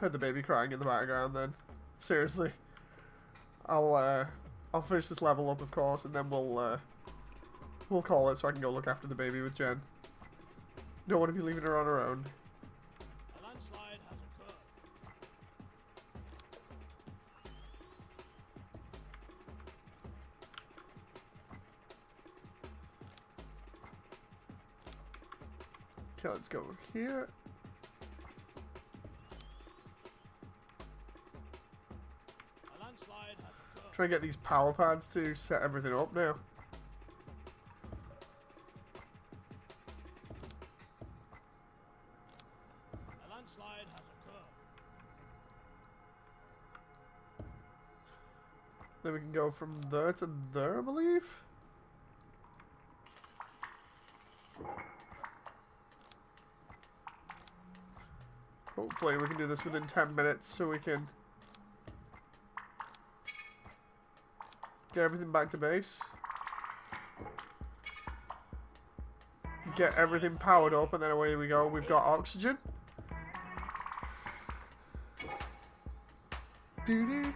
Speaker 1: Heard the baby crying in the background then. Seriously. I'll finish this level up, of course, and then we'll call it so I can go look after the baby with Jen. Don't want to be leaving her on her own.
Speaker 2: A landslide has occurred.
Speaker 1: Okay, let's go here.
Speaker 2: A landslide has occurred.
Speaker 1: Try and get these power pads to set everything up now.
Speaker 2: A landslide has occurred.
Speaker 1: Then we can go from there to there, I believe. Hopefully we can do this within 10 minutes so we can get everything back to base. Get everything powered up and then away we go. We've got oxygen. Doo-doo.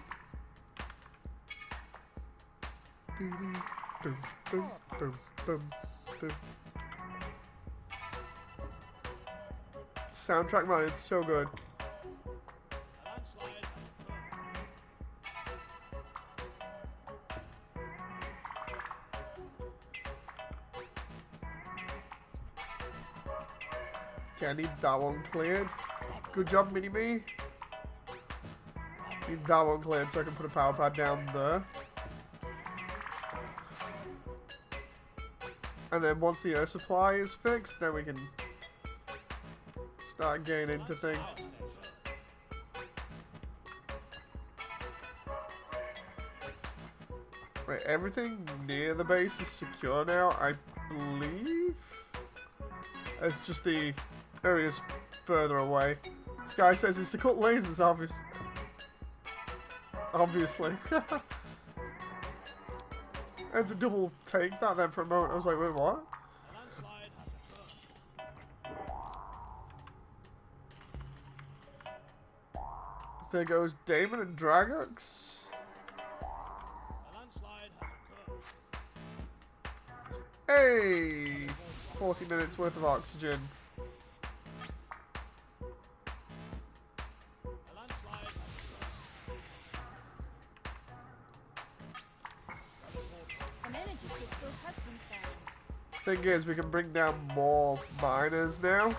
Speaker 1: Doo-doo. Boom, boom, boom, boom, boom. Soundtrack, man, it's so good.
Speaker 2: A landslide has occurred.
Speaker 1: Okay, I need that one cleared. Good job, Mini-Me. Need that one cleared so I can put a power pad down there. And then once the air supply is fixed, then we can start getting into things. Right, everything near the base is secure now, I believe. It's just the areas further away. Sky says it's to cut lasers, obviously. I had to double take that then for a moment. I was like, wait, what?
Speaker 2: A landslide has occurred.
Speaker 1: There goes Damon and Dragox.
Speaker 2: A landslide has occurred.
Speaker 1: Hey! 40 minutes worth of oxygen.
Speaker 2: A landslide has occurred.
Speaker 3: An energy crystal has been found.
Speaker 1: Thing is, we can bring down more miners now.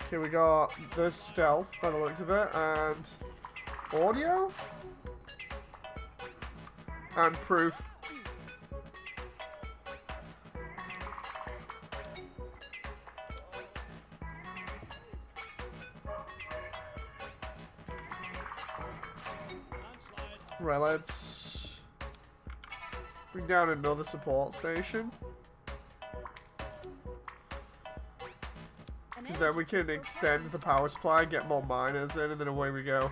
Speaker 1: Okay, we got the stealth by the looks of it, and audio? And proof. Right, let's bring down another support station. Because then we can extend the power supply, get more miners in, and then away we go.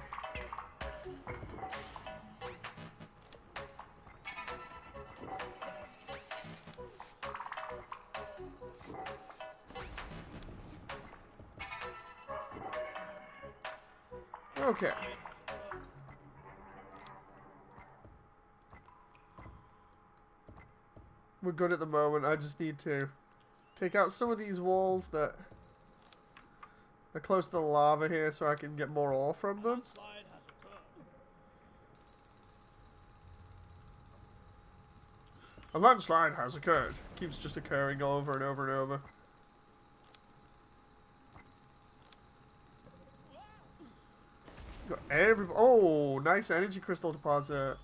Speaker 1: Okay. We're good at the moment. I just need to take out some of these walls that are close to the lava here so I can get more ore from them.
Speaker 2: Landslide has occurred.
Speaker 1: A landslide has occurred. Keeps just occurring over and over and over. Got every... Oh, nice energy crystal deposit.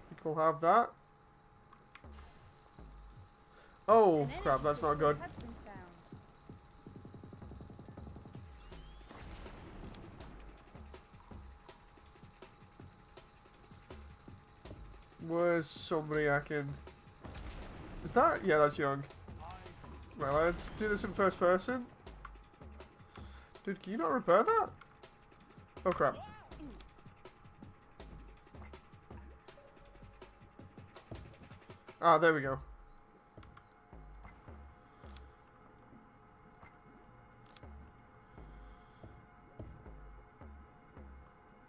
Speaker 1: Think we'll have that. Oh, crap, that's not good.
Speaker 3: Has been found.
Speaker 1: Where's somebody I can... Is that... Yeah, that's Young. Right, let's do this in first person. Dude, can you not repair that? Oh crap. Ah, there we go.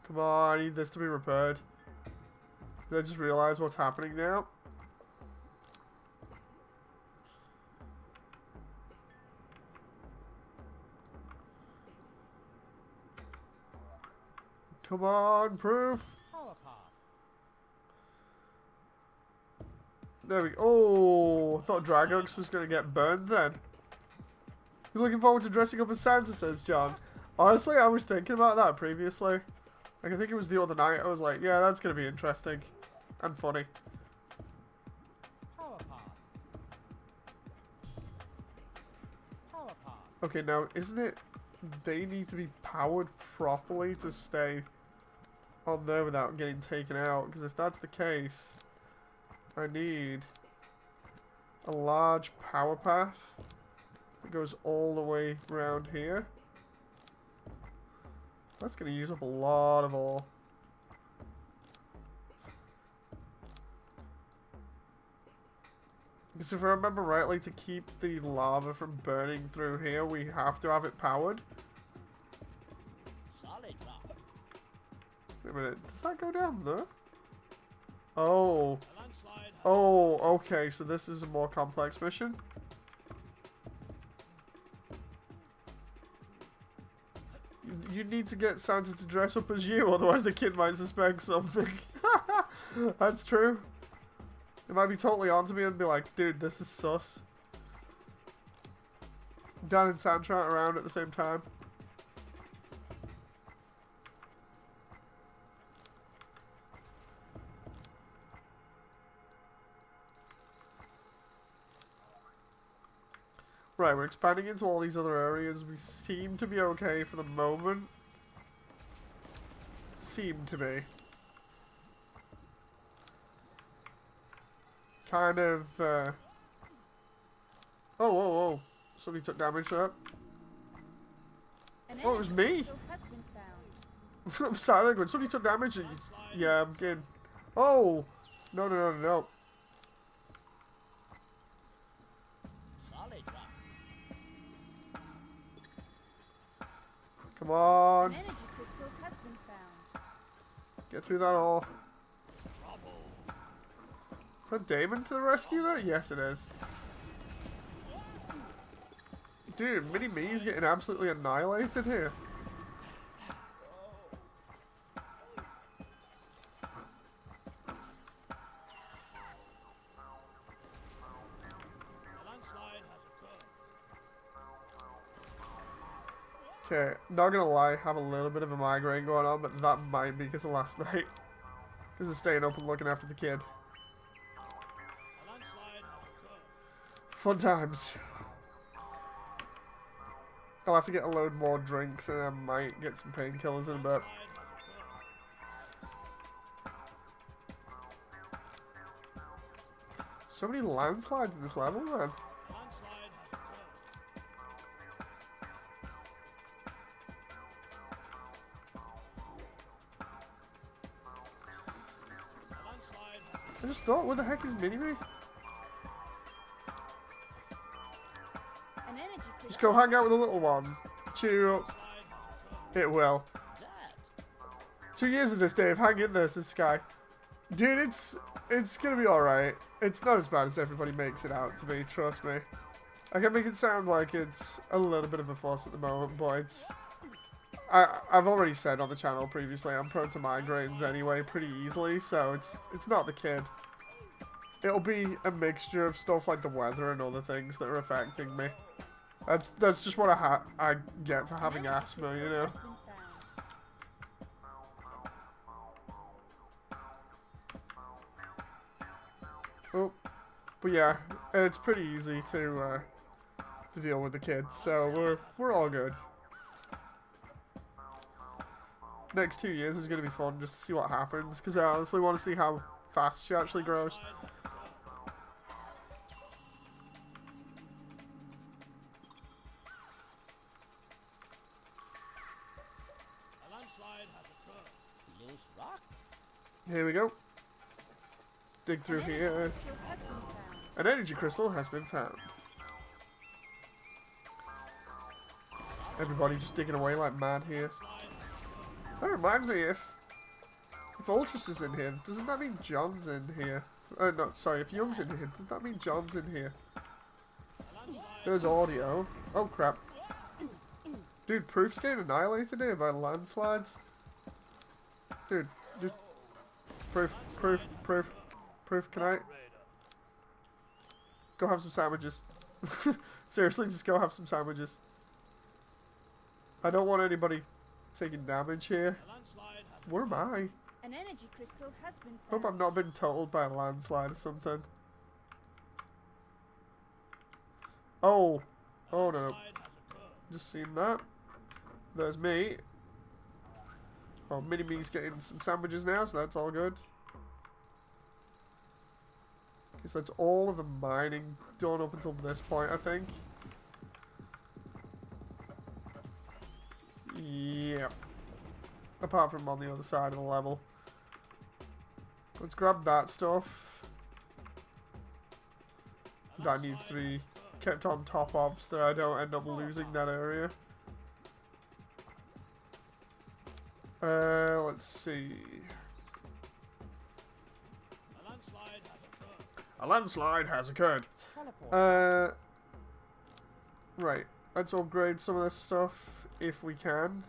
Speaker 1: Come on, I need this to be repaired. Did I just realize what's happening now? Come on, proof.
Speaker 2: Power path.
Speaker 1: There we go. Oh, I thought Dragux was going to get burned then. You're looking forward to dressing up as Santa, says John. Honestly, I was thinking about that previously. Like, I think it was the other night. I was like, yeah, that's going to be interesting. And funny.
Speaker 2: Power path. Power path.
Speaker 1: Okay, now, isn't it... They need to be powered properly to stay on there without getting taken out. Because if that's the case, I need a large power path that goes all the way around here. That's going to use up a lot of ore. Because if I remember rightly, to keep the lava from burning through here, we have to have it powered.
Speaker 2: Solid rock.
Speaker 1: Wait a minute, does that go down there? Oh.
Speaker 2: A landslide.
Speaker 1: Oh, okay, so this is a more complex mission. You need to get Santa to dress up as you, otherwise the kid might suspect something. That's true. They might be totally onto me and be like, dude, this is sus. Dan and Santa aren't around at the same time. Right, we're expanding into all these other areas. We seem to be okay for the moment. Seem to be. Kind of, Oh, whoa, whoa. Somebody took damage there. Oh, it was me! I'm sorry, when somebody took damage. Yeah, I'm kidding. Oh! No, no, no, no, no.
Speaker 2: Solid rock.
Speaker 1: Come on.
Speaker 3: An energy crystal has been found.
Speaker 1: Get through that all. Is that Damon to the rescue there? Yes, it is. Dude, Mini-Me's getting absolutely annihilated here.
Speaker 2: A landslide has occurred.
Speaker 1: Okay, not gonna lie, have a little bit of a migraine going on, but that might be because of last night. Because of staying up and looking after the kid.
Speaker 2: A landslide has occurred.
Speaker 1: Fun times. I'll have to get a load more drinks and I might get some painkillers in a bit.
Speaker 2: Landslide has occurred.
Speaker 1: So many landslides in this level, man.
Speaker 2: A landslide has occurred. A landslide has
Speaker 1: I just thought, where the heck is Mini-Me?
Speaker 3: An energy crystal.
Speaker 1: Just go hang out with the little one. Cheer up. It will. 2 years of this, Dave. Hang in there, says Sky. Dude, it's gonna be alright. It's not as bad as everybody makes it out to be, trust me. I can make it sound like it's a little bit of a fuss at the moment, but it's... I've already said on the channel previously, I'm prone to migraines anyway pretty easily, so it's not the kid. It'll be a mixture of stuff like the weather and other things that are affecting me. That's just what I get for having asthma, you know. Oh, but yeah, it's pretty easy to deal with the kids, so we're all good. Next 2 years is gonna be fun just to see what happens, because I honestly want to see how fast she actually grows.
Speaker 2: A landslide landslide has occurred. Loose rock?
Speaker 1: Here we go. Dig through here. An energy crystal has been found. Everybody just digging away like mad here. That reminds me, if Ultras is in here, doesn't that mean John's in here? No, sorry, if Young's in here, does that mean John's in here? There's audio. Oh crap. Dude, Proof's getting annihilated here by landslides. Dude, just... Proof, can I... Go have some sandwiches. Seriously, just go have some sandwiches. I don't want anybody taking damage here. Where am I?
Speaker 3: An energy crystal has been
Speaker 1: Hope
Speaker 3: found.
Speaker 1: I've not been totaled by a landslide or something. Oh. Oh no. Just seen that. There's me. Oh, Mini-Me's getting some sandwiches now, so that's all good. Okay, so that's all of the mining done up until this point, I think. Yeah. Apart from on the other side of the level. Let's grab that stuff. That needs to be kept on top of so that I don't end up losing that area. Let's see. A landslide has occurred. Right. Let's upgrade some of this stuff if we can.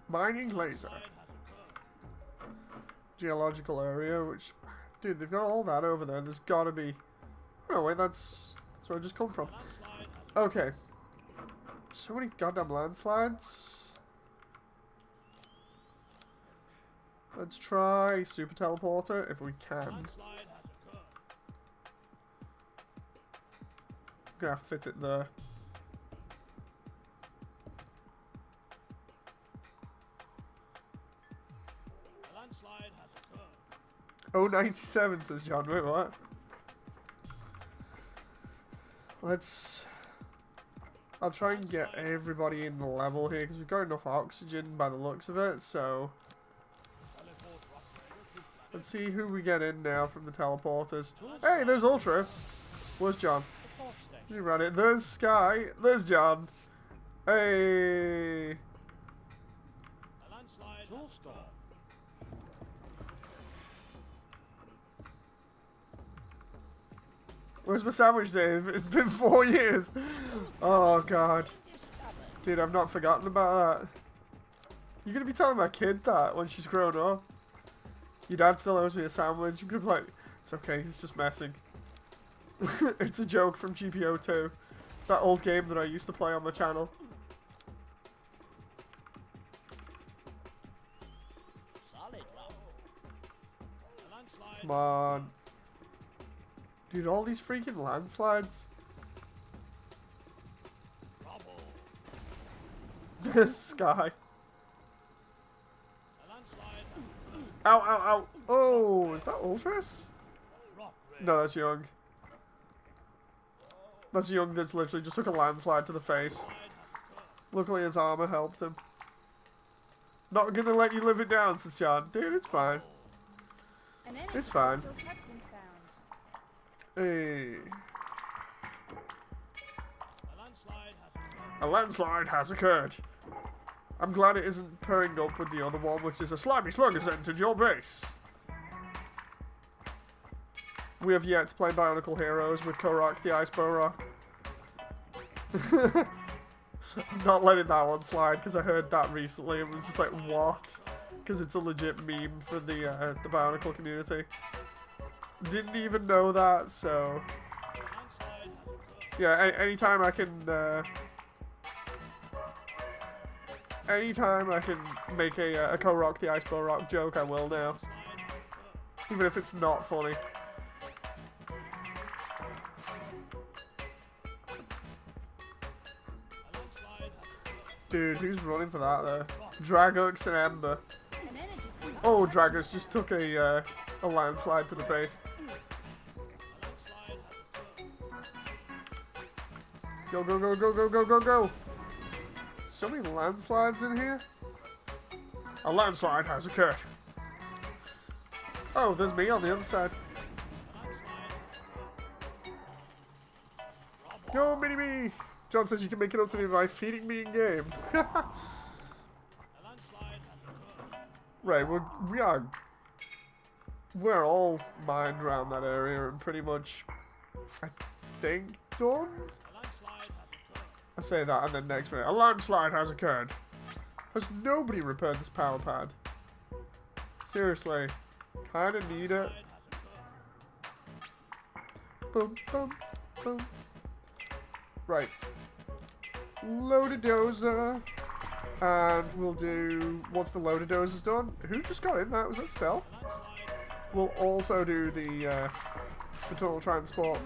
Speaker 1: Mining laser. Geological area, which... Dude, they've got all that over there. There's gotta be... Oh, no, wait, that's where I just come from. Okay. So many goddamn landslides. Let's try super teleporter if we can. Gonna fit it there. Oh, 97 says John. Wait, what? I'll try and get everybody in the level here because we've got enough oxygen by the looks of it. So let's see who we get in now from the teleporters. Hey, there's Ultras. Where's John? You ran it. There's Sky. There's John. Hey. Where's my sandwich, Dave? It's been 4 years. Oh, God. Dude, I've not forgotten about that. You're going to be telling my kid that when she's grown up. Your dad still owes me a sandwich. I'm going to be like, it's okay, he's just messing. It's a joke from GPO 2. That old game that I used to play on my channel. Come on. Dude, all these freaking landslides. This Sky. Ow, ow, ow. Oh, is that Ultras? No, that's Young. That's Young that's literally just took a landslide to the face. Luckily his armor helped him. Not gonna let you live it down, says John. Dude, it's fine. It's fine. Hey. A landslide has occurred. I'm glad it isn't pairing up with the other one, which is a slimy slug has entered your base. We have yet to play Bionicle Heroes with Korok the Ice Bow Rock. I'm not letting that one slide because I heard that recently. It was just like, what? Because it's a legit meme for the Bionicle community. Didn't even know that, so... Yeah, anytime I can... anytime I can make a Korok the Ice Bow Rock joke, I will now. Even if it's not funny. Dude, who's running for that there? Dragux and Ember. Oh, Dragux just took a landslide to the face. Go, go, go, go, go, go, go, go! So many landslides in here. A landslide has occurred. Oh, there's me on the other side. Go, mini-me! John says you can make it up to me by feeding me in game. Right, we're all mined around that area and pretty much, I think, done? I say that and then next minute, a landslide has occurred. Has nobody repaired this power pad? Seriously, kinda need it. Boom, boom, boom. Right. Loader dozer. And we'll do, once the loader dozer's done, who just got in that? Was that stealth? We'll also do the tunnel transport.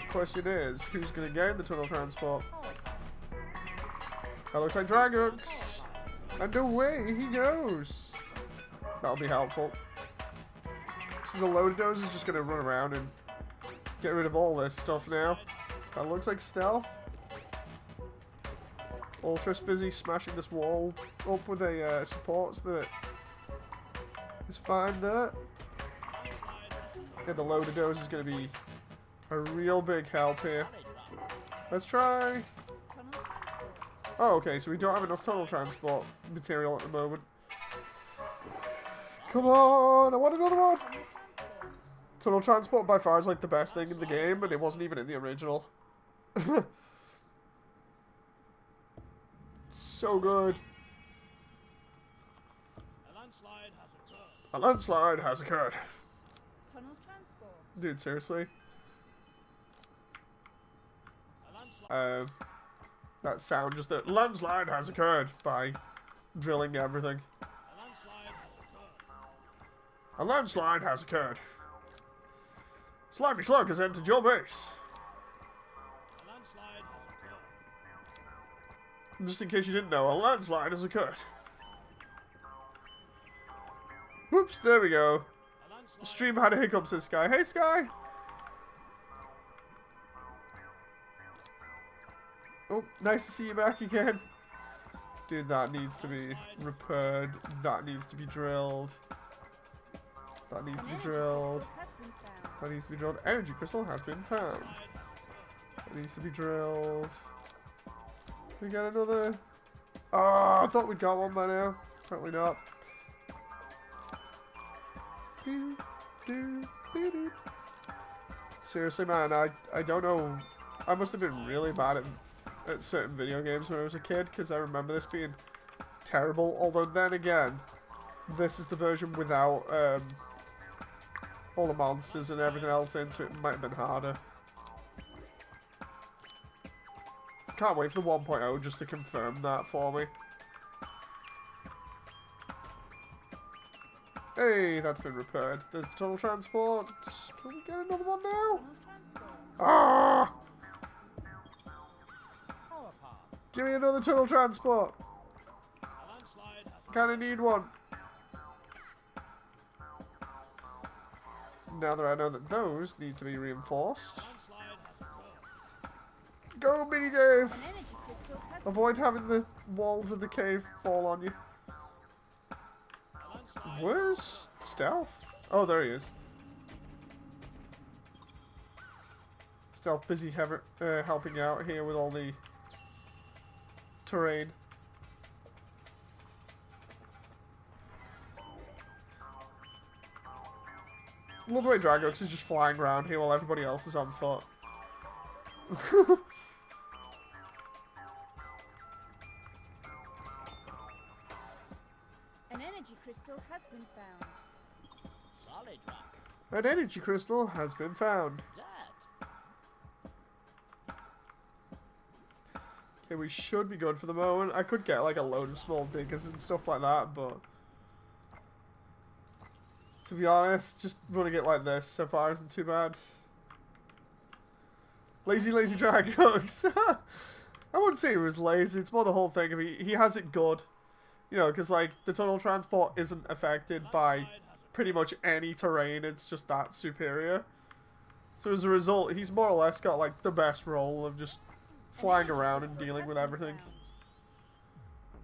Speaker 1: Question is, who's going to get in the tunnel transport? That looks like Dragux. And away he goes. That'll be helpful. So the loader dozer's just going to run around and get rid of all this stuff now. That looks like stealth. Ultra's busy smashing this wall up with a support so that it's fine there. Yeah, the loader dozer is going to be a real big help here. Let's try. Oh, okay, so we don't have enough tunnel transport material at the moment. Come on, I want another one. Tunnel transport by far is like the best thing in the game, but it wasn't even in the original. So good. A landslide has occurred.
Speaker 3: Tunnel transport.
Speaker 1: Dude, seriously? That sound just a landslide has occurred by drilling everything. A landslide has occurred. Slimy Slug has entered your base. Just in case you didn't know, a landslide has occurred. Whoops, there we go. The stream had a hiccup, says Sky. Hey, Sky! Oh, nice to see you back again. Dude, that needs to be repaired. That needs to be drilled. That needs to be drilled. That needs to be drilled. Energy crystal has been found. That needs to be drilled. We got another. Oh, I thought we'd got one by now. Apparently not. Seriously, man, I don't know. I must have been really bad at certain video games when I was a kid, because I remember this being terrible. Although then again, this is the version without all the monsters and everything else in, so it might have been harder. Can't wait for the 1.0 just to confirm that for me. Hey, that's been repaired. There's the tunnel transport. Can we get another one now? Ah! Give me another tunnel transport. Kinda need one. Now that I know that those need to be reinforced. Go, Mini Dave! Avoid having the walls of the cave fall on you. Where's Stealth? Oh, there he is. Stealth busy helping out here with all the terrain. Love the way Dragux is just flying around here while everybody else is on foot.
Speaker 3: An energy crystal has been found.
Speaker 2: Solid rock.
Speaker 1: An energy crystal has been found. Okay, we should be good for the moment. I could get like a load of small diggers and stuff like that, but to be honest, just running it like this so far isn't too bad. Lazy Dragux. I wouldn't say he was lazy. It's more the whole thing of he has it good. You know, because like the tunnel transport isn't affected by pretty much any terrain. It's just that superior. So as a result, he's more or less got like the best role of just flying around and dealing with everything.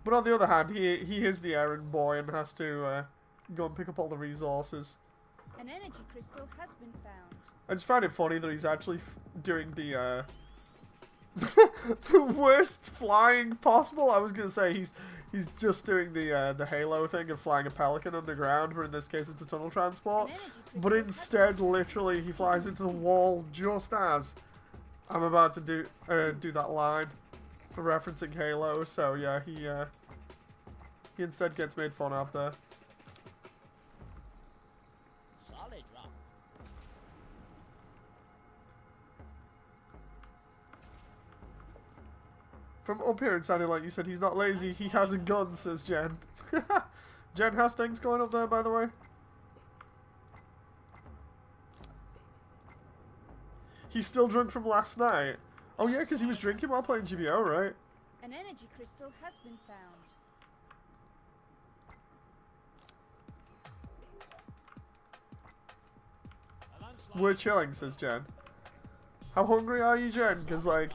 Speaker 1: But on the other hand, he is the errand boy and has to go and pick up all the resources.
Speaker 5: An energy crystal has been found.
Speaker 1: I just find it funny that he's actually doing the the worst flying possible. I was gonna say he's just doing the Halo thing of flying a pelican underground, but in this case it's a tunnel transport. But instead, literally, he flies into the wall just as I'm about to do that line for referencing Halo. So yeah, he instead gets made fun of there.
Speaker 2: Solid rock.
Speaker 1: From up here, it sounded like you said he's not lazy, he has a gun, says Jen. Jen, how's things going up there, by the way? He's still drunk from last night. Oh yeah, because he was drinking while playing GBO, right?
Speaker 5: An energy crystal has been found.
Speaker 1: We're chilling, says Jen. How hungry are you, Jen? Because, like,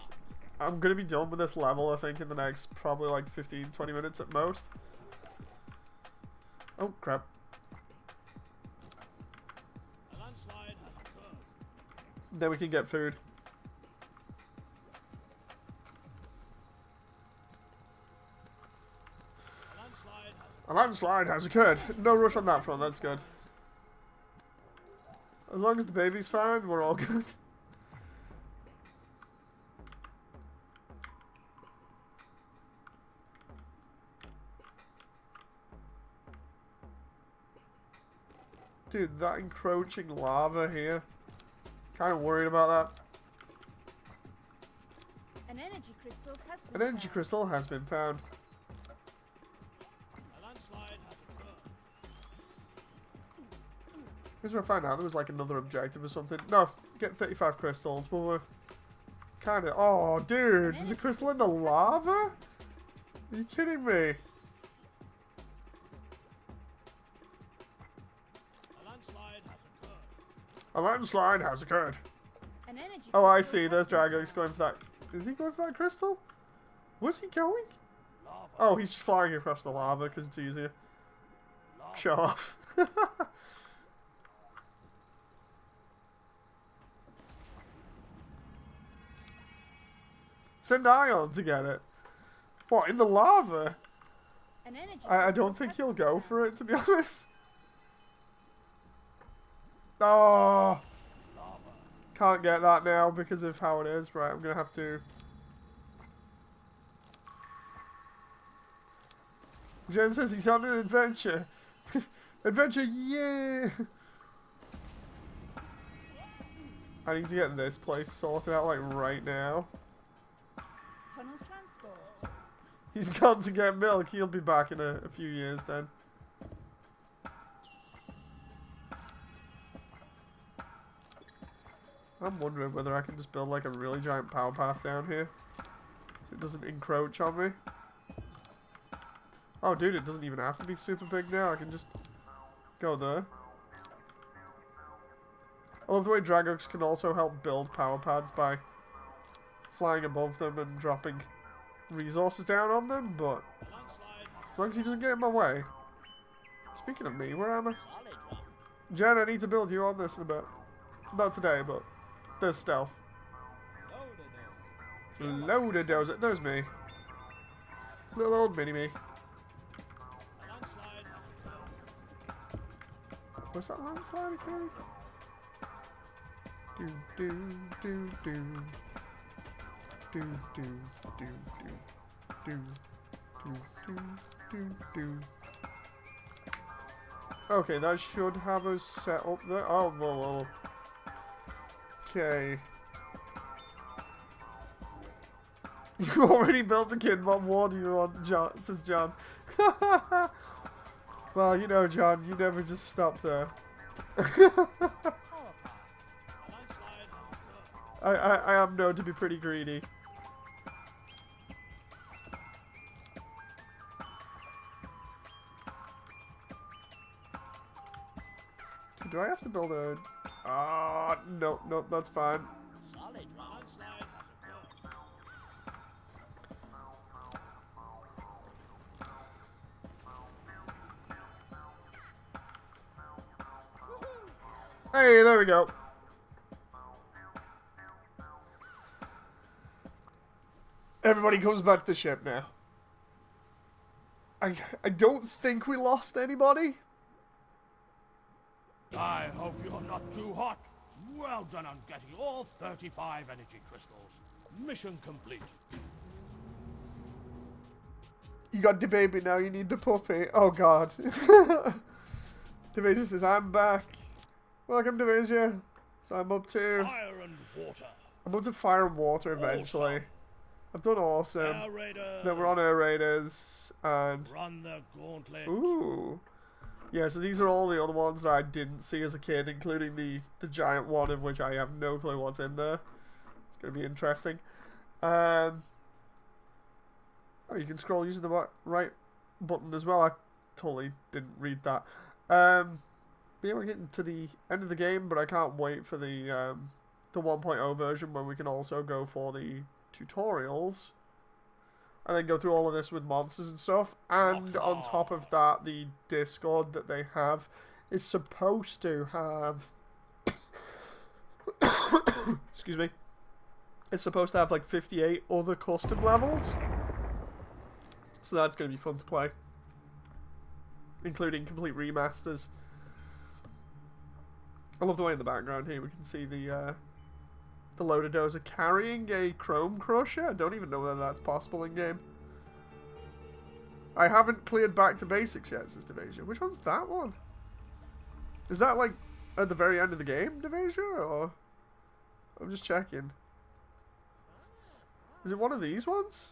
Speaker 1: I'm going to be done with this level, I think, in the next probably, like, 15-20 minutes at most. Oh, crap. Then we can get food. A landslide has occurred. No rush on that front, that's good. As long as the baby's fine, we're all good. Dude, that encroaching lava here. Kind of worried about that.
Speaker 5: An energy crystal has been
Speaker 1: An energy
Speaker 5: found.
Speaker 1: crystal has been found. Here's where I found out there was like another objective or something. No, get 35 crystals, but we're kind of... Oh, dude, there's a crystal in the lava? Are you kidding me? A landslide has occurred.
Speaker 5: An energy
Speaker 1: Oh, I
Speaker 5: crystal
Speaker 1: see.
Speaker 5: has
Speaker 1: There's
Speaker 5: been
Speaker 1: Dragox
Speaker 5: found.
Speaker 1: going for that. Is he going for that crystal? Where's he going? Oh, he's just flying across the lava because it's easier. Show off. Send Ion to get it. What, in the lava?
Speaker 5: An energy
Speaker 1: I
Speaker 5: crystal
Speaker 1: don't think
Speaker 5: has
Speaker 1: he'll
Speaker 5: been
Speaker 1: go
Speaker 5: found.
Speaker 1: for it, to be honest. Oh. Can't get that now because of how it is. Right, I'm going to have to... Jen says he's on an adventure. Adventure, yeah! I need to get this place sorted out, like, right now.
Speaker 5: Tunnel transport.
Speaker 1: He's gone to get milk. He'll be back in a few years then. I'm wondering whether I can just build, like, a really giant power path down here. So it doesn't encroach on me. Oh, dude, it doesn't even have to be super big now. I can just go there. I love the way Dragox can also help build power pads by flying above them and dropping resources down on them, but as long as he doesn't get in my way. Speaking of me, where am I? Jen, I need to build you on this in a bit. Not today, but there's stealth. Loader dozer. There's me. Little old mini-me. Where's that landslide occurring? Do do do do do do do do do do do do. Okay, that should have us set up there. Oh, whoa, whoa. Okay. You already built a kid. What more do you want, John? Says John. Well, you know, John, you never just stop there. I am known to be pretty greedy. Do I have to build a... Ah, no, no, that's fine. Hey, there we go. Everybody comes back to the ship now. I don't think we lost anybody.
Speaker 2: I hope you're not too hot. Well done on getting all 35 energy crystals. Mission complete.
Speaker 1: You got the baby now, you need the puppy. Oh god. Devasia says, I'm back. Welcome, Devasia. So I'm up to...
Speaker 2: Fire and water.
Speaker 1: I'm up to fire and water eventually.
Speaker 2: Awesome.
Speaker 1: I've done awesome.
Speaker 2: Air Raiders.
Speaker 1: Then we're on Air Raiders, and...
Speaker 2: Run the gauntlet.
Speaker 1: Ooh. Yeah, so these are all the other ones that I didn't see as a kid, including the giant one, of which I have no clue what's in there. It's going to be interesting. Oh, you can scroll using the right button as well. I totally didn't read that. But yeah, we're getting to the end of the game, but I can't wait for the 1.0 version where we can also go for the tutorials. And then go through all of this with monsters and stuff. And on top of that, the Discord that they have is supposed to have... excuse me. It's supposed to have like 58 other custom levels. So that's going to be fun to play. Including complete remasters. I love the way in the background here we can see the loader dozer carrying a Chrome Crusher. I don't even know whether that's possible in game. I haven't cleared back to basics yet, says Devasia. Which one's that one? Is that like at the very end of the game, Devasia? Or I'm just checking. Is it one of these ones?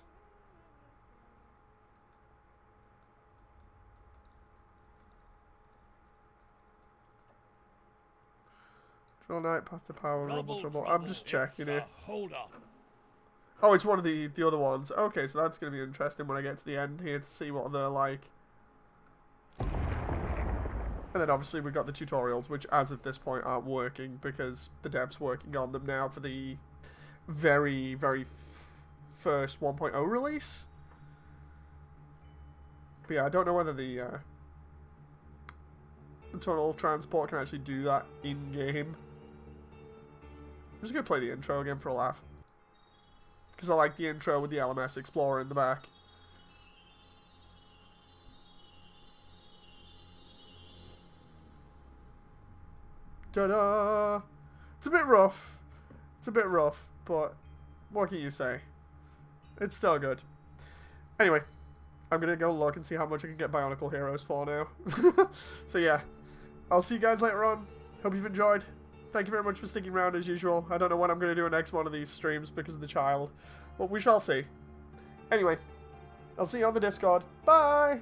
Speaker 1: Drill Knight, Path to Power, Rumble Trouble. I'm just checking it.
Speaker 2: Hold up.
Speaker 1: Oh, it's one of the other ones. Okay, so that's going to be interesting when I get to the end here to see what they're like. And then obviously we've got the tutorials, which as of this point aren't working because the dev's working on them now for the very, very first 1.0 release. But yeah, I don't know whether the tunnel transport can actually do that in-game. I'm just going to play the intro again for a laugh. Because I like the intro with the LMS Explorer in the back. Ta-da! It's a bit rough. It's a bit rough, but what can you say? It's still good. Anyway, I'm going to go look and see how much I can get Bionicle Heroes for now. So yeah, I'll see you guys later on. Hope you've enjoyed. Thank you very much for sticking around as usual. I don't know when I'm going to do a next one of these streams because of the child, but we shall see. Anyway, I'll see you on the Discord. Bye!